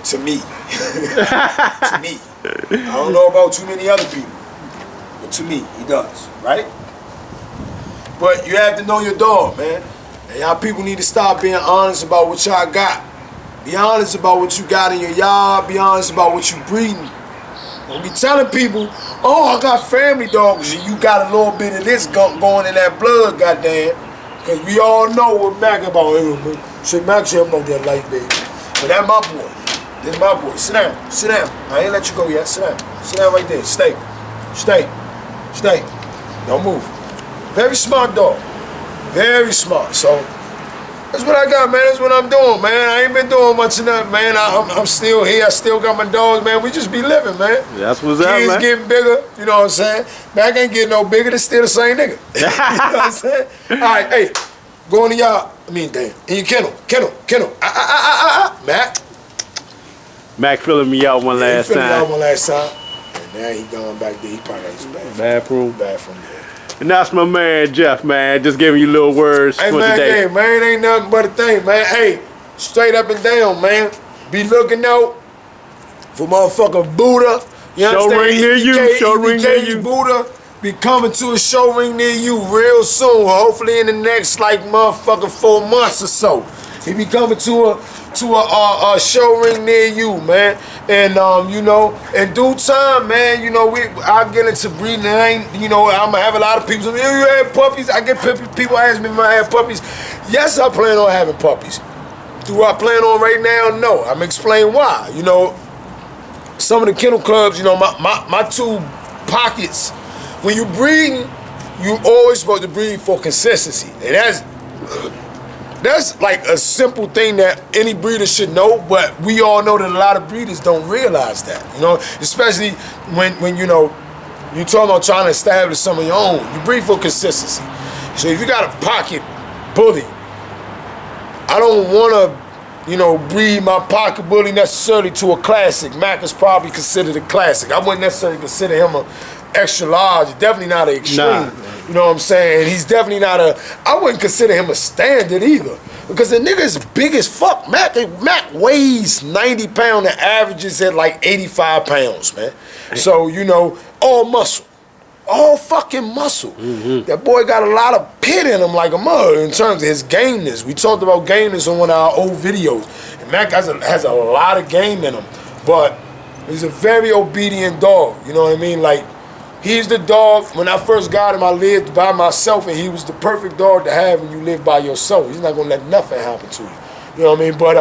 to me. To me. I don't know about too many other people, but to me, he does, right? But you have to know your dog, man. And y'all people need to stop being honest about what y'all got. Be honest about what you got in your yard. Be honest about what you breeding. Don't be telling people, oh, I got family dogs, and you got a little bit of this gunk going in that blood, goddamn. Because we all know what Mac about. Say Mac say about that life, baby. But that's my boy. This is my boy. Sit down. I ain't let you go yet. Sit down right there. Stay. Don't move. Very smart dog. Very smart. So that's what I got, man. That's what I'm doing, man. I ain't been doing much of that, man. I'm still here. I still got my dogs, man. We just be living, man.
That's what's up, man.
Kids getting bigger, you know what I'm saying? Mac ain't getting no bigger. They're still the same nigga. You know what I'm saying? All right, hey, go in the yard. In your kennel.
Mac filling me out one last time.
And now he going back there. He probably got his bathroom there.
And that's my man, Jeff, man. Just giving you little words for today.
Hey, man, ain't nothing but a thing, man. Hey, straight up and down, man. Be looking out for motherfucker Buddha. You
show ring near you. Show ring near you.
Buddha be coming to a show ring near you real soon. Hopefully in the next, motherfucker 4 months or so. He be coming to a show ring near you, man. And in due time, man, I'll get into breeding. I'm gonna have a lot of people say, you have puppies? I get people ask me if I have puppies. Yes, I plan on having puppies. Do I plan on right now? No. I'm explaining why. Some of the kennel clubs, my 2 pockets, when you breeding, you always supposed to breed for consistency. And that's like a simple thing that any breeder should know, but we all know that a lot of breeders don't realize that, especially when you're talking about trying to establish some of your own. You breed for consistency. So if you got a pocket bully, I don't want to, breed my pocket bully necessarily to a classic. Mac is probably considered a classic. I wouldn't necessarily consider him a extra large, definitely not an extreme. You know what I'm saying? He's definitely not I wouldn't consider him a standard either. Because the nigga is big as fuck. Mac weighs 90 pounds and averages at like 85 pounds, man. So, you know, all muscle. All fucking muscle. That boy got a lot of pit in him like a mother in terms of his gameness. We talked about gameness on one of our old videos. And Mac has a lot of game in him. But he's a very obedient dog. You know what I mean? Like, he's the dog, when I first got him, I lived by myself, and he was the perfect dog to have when you live by yourself. He's not gonna let nothing happen to you. You know what I mean? But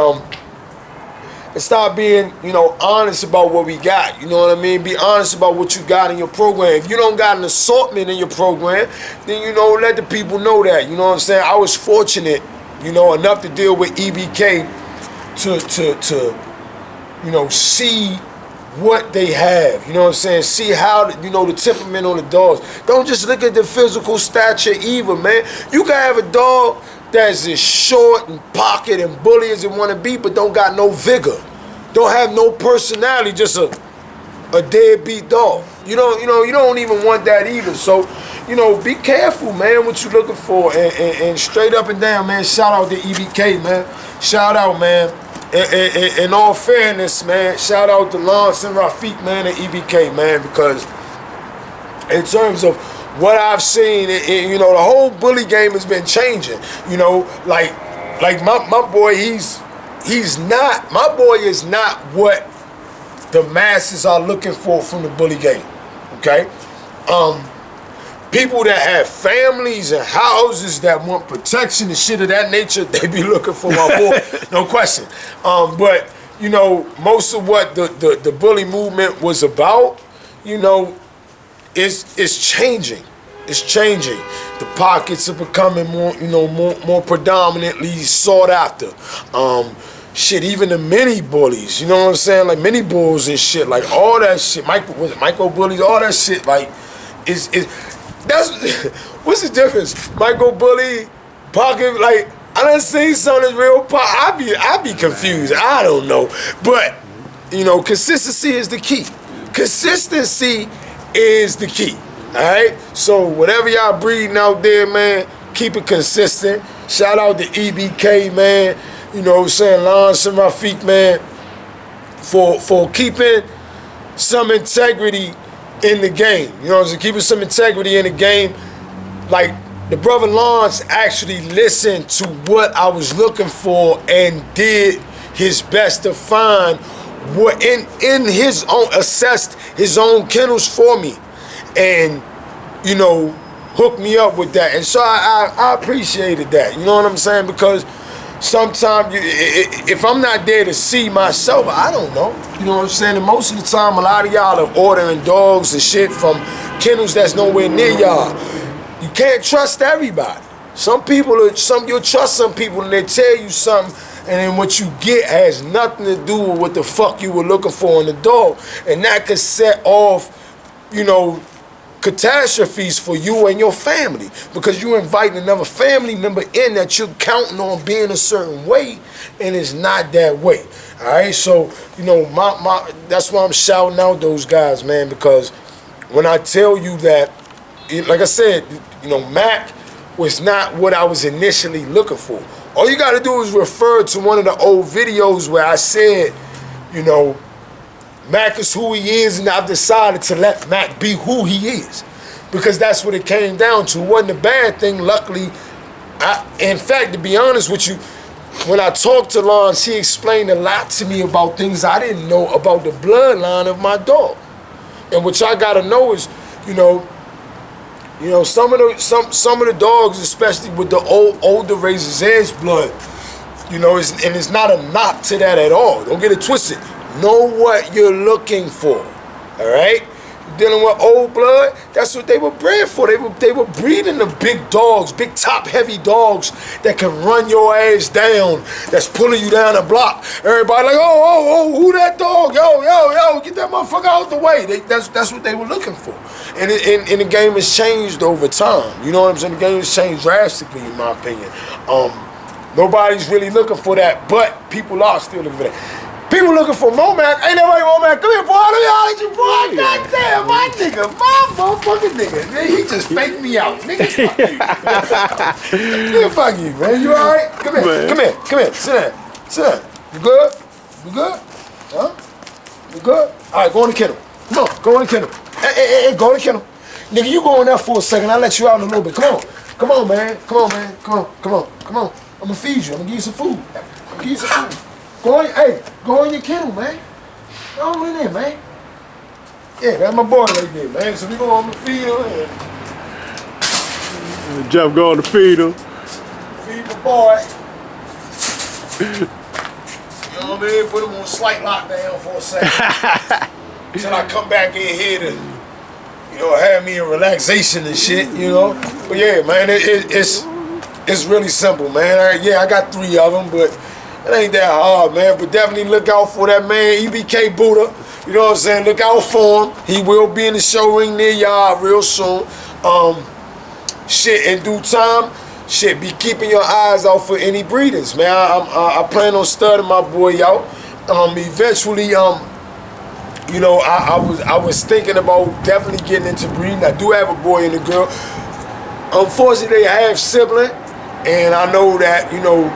and start being, you know, honest about what we got. You know what I mean? Be honest about what you got in your program. If you don't got an assortment in your program, then, you know, let the people know that. You know what I'm saying? I was fortunate, you know, enough to deal with EBK to you know, see what they have. You know what I'm saying? See how, you know, the temperament on the dogs. Don't just look at the physical stature either, man. You can have a dog that's as short and pocket and bully as it want to be, but don't got no vigor, don't have no personality, just a deadbeat dog. You don't even want that either. So, you know, be careful, man, what you looking for. And straight up and down, man, shout out to EBK, man. Shout out, man. In all fairness, man, shout out to Lawrence and Rafiq, man, and EBK, man, because in terms of what I've seen, you know, the whole bully game has been changing. You know, like my boy, my boy is not what the masses are looking for from the bully game. Okay? People that have families and houses that want protection and shit of that nature, they be looking for my boy, no question. But, you know, most of what the bully movement was about, you know, is changing. It's changing. The pockets are becoming more, you know, more predominantly sought after. Shit, even the mini bullies, you know what I'm saying? Like mini bulls and shit, like all that shit, micro bullies, all that shit, like, that's what's the difference? Micro bully, pocket, like, I done seen some of this real I be confused. I don't know. But, you know, consistency is the key. Consistency is the key. Alright? So whatever y'all breeding out there, man, keep it consistent. Shout out to EBK, man. You know what I'm saying? Lawrence and Rafiq, man, for keeping some integrity in the game. You know what I'm saying? Keeping some integrity in the game. Like, the brother Lawrence actually listened to what I was looking for and did his best to find what in his own, assessed his own kennels for me. And, you know, hooked me up with that. And so I appreciated that. You know what I'm saying? Because sometimes, if I'm not there to see myself, I don't know. You know what I'm saying? And most of the time, a lot of y'all are ordering dogs and shit from kennels that's nowhere near y'all. You can't trust everybody. You'll trust some people and they tell you something, and then what you get has nothing to do with what the fuck you were looking for in the dog. And that could set off, you know, catastrophes for you and your family, because you're inviting another family member in that you're counting on being a certain way, and it's not that way. All right, so, you know, that's why I'm shouting out those guys, man, because when I tell you that, like I said, you know, Mac was not what I was initially looking for. All you got to do is refer to one of the old videos where I said, you know, Mac is who he is, and I've decided to let Mac be who he is, because that's what it came down to. It wasn't a bad thing, luckily. In fact, to be honest with you, when I talked to Lawrence, he explained a lot to me about things I didn't know about the bloodline of my dog. And what y'all gotta know is, you know, some of the dogs, especially with the older Razor's Edge blood, you know, and it's not a knock to that at all. Don't get it twisted. Know what you're looking for, all right? You're dealing with old blood, that's what they were bred for. They were breeding the big dogs, big top-heavy dogs that can run your ass down, that's pulling you down the block. Everybody like, oh, who that dog? Yo, get that motherfucker out the way. That's what they were looking for. And the game has changed over time. You know what I'm saying? The game has changed drastically, in my opinion. Nobody's really looking for that, but people are still looking for that. People looking for Momac. Ain't nobody Momac. Come here, boy. Let me holler at you, boy. Goddamn, my nigga. My motherfucking nigga. Man, he just faked me out. Nigga, fuck you. Nigga, fuck you, man. You all right? Come here. Man. Come here. Come here. Sit down. Sit down. You good? You good? Huh? You good? All right, go in the kennel. Come on. Go in the kennel. Hey, go in the kennel. Nigga, you go in there for a second. I'll let you out in a little bit. Come on. Come on, man. Come on, man. Come on. Come on. Come on. I'm gonna feed you. I'm gonna give you some food. I'm gonna give you some food. Go in your kennel, man. Go in there, man. Yeah, that's my boy right there, man. So we go on the field and
Jeff going to feed him.
feed the boy. You know what I mean? Put him on slight lockdown for a second. Until I come back in here to, you know, have me a relaxation and shit, you know. But yeah, man, it's really simple, man. I got 3 of them, but it ain't that hard, man. But definitely look out for that man, EBK Buddha. You know what I'm saying? Look out for him. He will be in the show ring near y'all real soon. Shit, in due time, shit, be keeping your eyes out for any breeders, man. I plan on studying my boy out. Eventually, you know, I was thinking about definitely getting into breeding. I do have a boy and a girl. Unfortunately, I have sibling, and I know that, you know,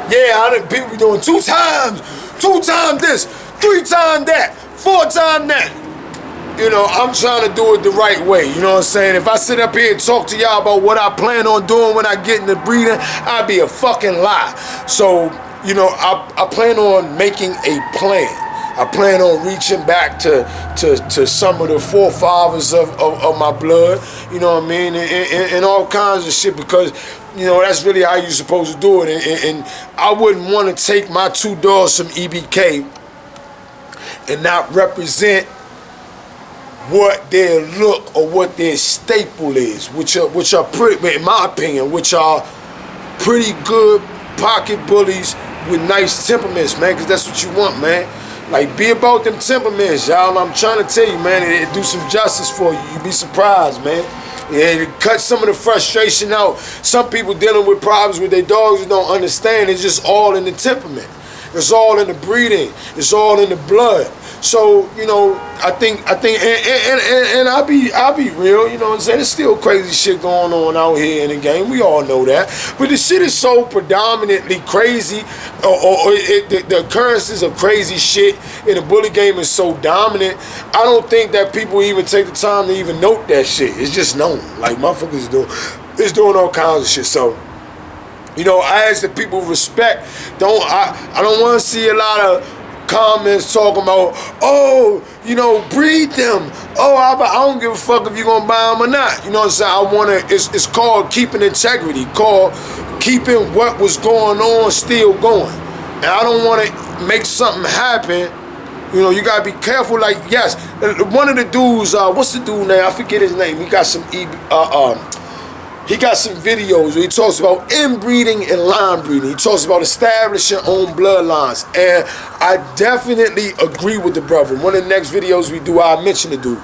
yeah, people be doing 2 times this, 3 times that, 4 times that. You know, I'm trying to do it the right way, you know what I'm saying? If I sit up here and talk to y'all about what I plan on doing when I get into breeding, I'd be a fucking lie. So, you know, I plan on making a plan. I plan on reaching back to some of the forefathers of my blood, you know what I mean, and all kinds of shit, because, you know, that's really how you're supposed to do it. And I wouldn't want to take my 2 dogs from EBK and not represent what their look or what their staple is, which are pretty, in my opinion, which are pretty good pocket bullies with nice temperaments, man, because that's what you want, man. Like, be about them temperaments, y'all. I'm trying to tell you, man, it do some justice for you. You'd be surprised, man. Yeah, it cut some of the frustration out. Some people dealing with problems with their dogs who don't understand. It's just all in the temperament. It's all in the breeding. It's all in the blood. So, you know, I think, and I'll be real, you know what I'm saying? There's still crazy shit going on out here in the game. We all know that. But the shit is so predominantly crazy, the occurrences of crazy shit in the bully game is so dominant. I don't think that people even take the time to even note that shit. It's just known. Like, motherfuckers is doing all kinds of shit. So, you know, I ask that people respect. I don't want to see a lot of comments talking about, oh, you know, breed them. Oh, I don't give a fuck if you're gonna buy them or not. You know what I'm saying? It's called keeping integrity, called keeping what was going on still going. And I don't want to make something happen. You know, you gotta be careful. Like, yes, one of the dudes, what's the dude name? I forget his name. He got some videos where he talks about inbreeding and line breeding. He talks about establishing own bloodlines. And I definitely agree with the brother. One of the next videos we do, I'll mention the dude.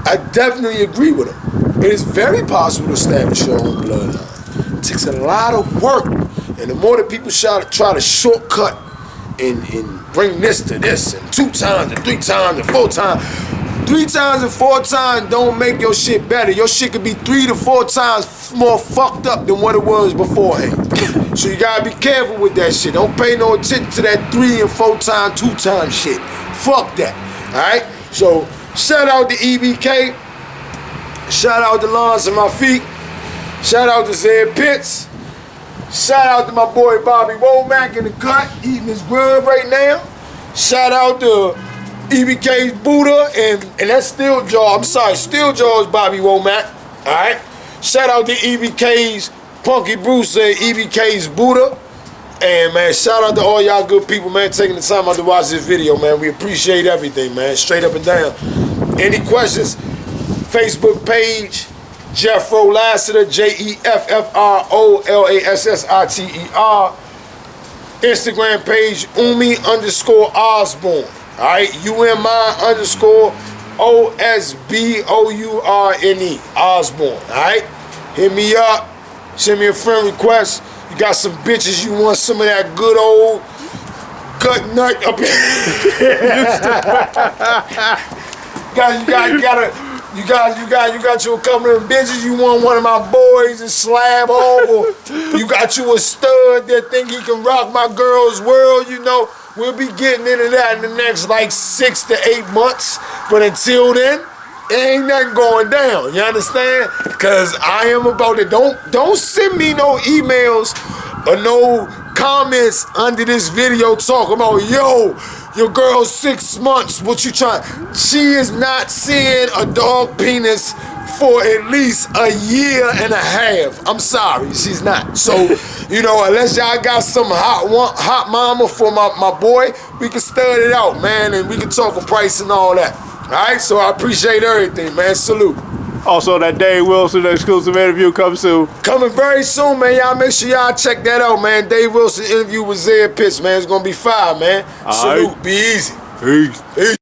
I definitely agree with him. It is very possible to establish your own bloodline. It takes a lot of work. And the more that people try to shortcut and bring this to this, and 2 times and 3 times and 4 times, 3 times and 4 times don't make your shit better. Your shit could be 3 to 4 times more fucked up than what it was beforehand. So you gotta be careful with that shit. Don't pay no attention to that 3 and 4 time, 2 time shit. Fuck that. Alright? So shout out to EBK. Shout out to Lawrence of EBK. Shout out to Zeb Pits. Shout out to my boy Bobby Womack in the cut, eating his grub right now. Shout out to EBK's Buddha, and that's Steel Jaw. I'm sorry, Steel Jaw is Bobby Womack. Alright? Shout out to EBK's Punky Bruce and EBK's Buddha. And man, shout out to all y'all good people, man, taking the time out to watch this video, man. We appreciate everything, man, straight up and down. Any questions? Facebook page, Jeffro Lassiter, JEFFROLASSITER. Instagram page, Umi_Osborne. Alright, UMI_OSBOURNE, Osborne. Alright, hit me up, send me a friend request. You got some bitches, you want some of that good old cut nut up here. You got you a couple of bitches. You want one of my boys and slab over. You got you a stud that think he can rock my girl's world. You know, we'll be getting into that in the next like 6 to 8 months. But until then, ain't nothing going down. You understand? Cause I am about it. Don't send me no emails or no comments under this video talking about, yo, your girl's 6 months, what you trying? She is not seeing a dog penis for at least a year and a half. I'm sorry, she's not. So, you know, unless y'all got some hot mama for my boy, we can stud it out, man, and we can talk a price and all that. All right, so I appreciate everything, man. Salute.
Also, that Dave Wilson exclusive interview comes soon.
Coming very soon, man. Y'all make sure y'all check that out, man. Dave Wilson interview with Zeb Pits, man. It's gonna be fire, man. Salute. Be easy.
Peace.
Peace.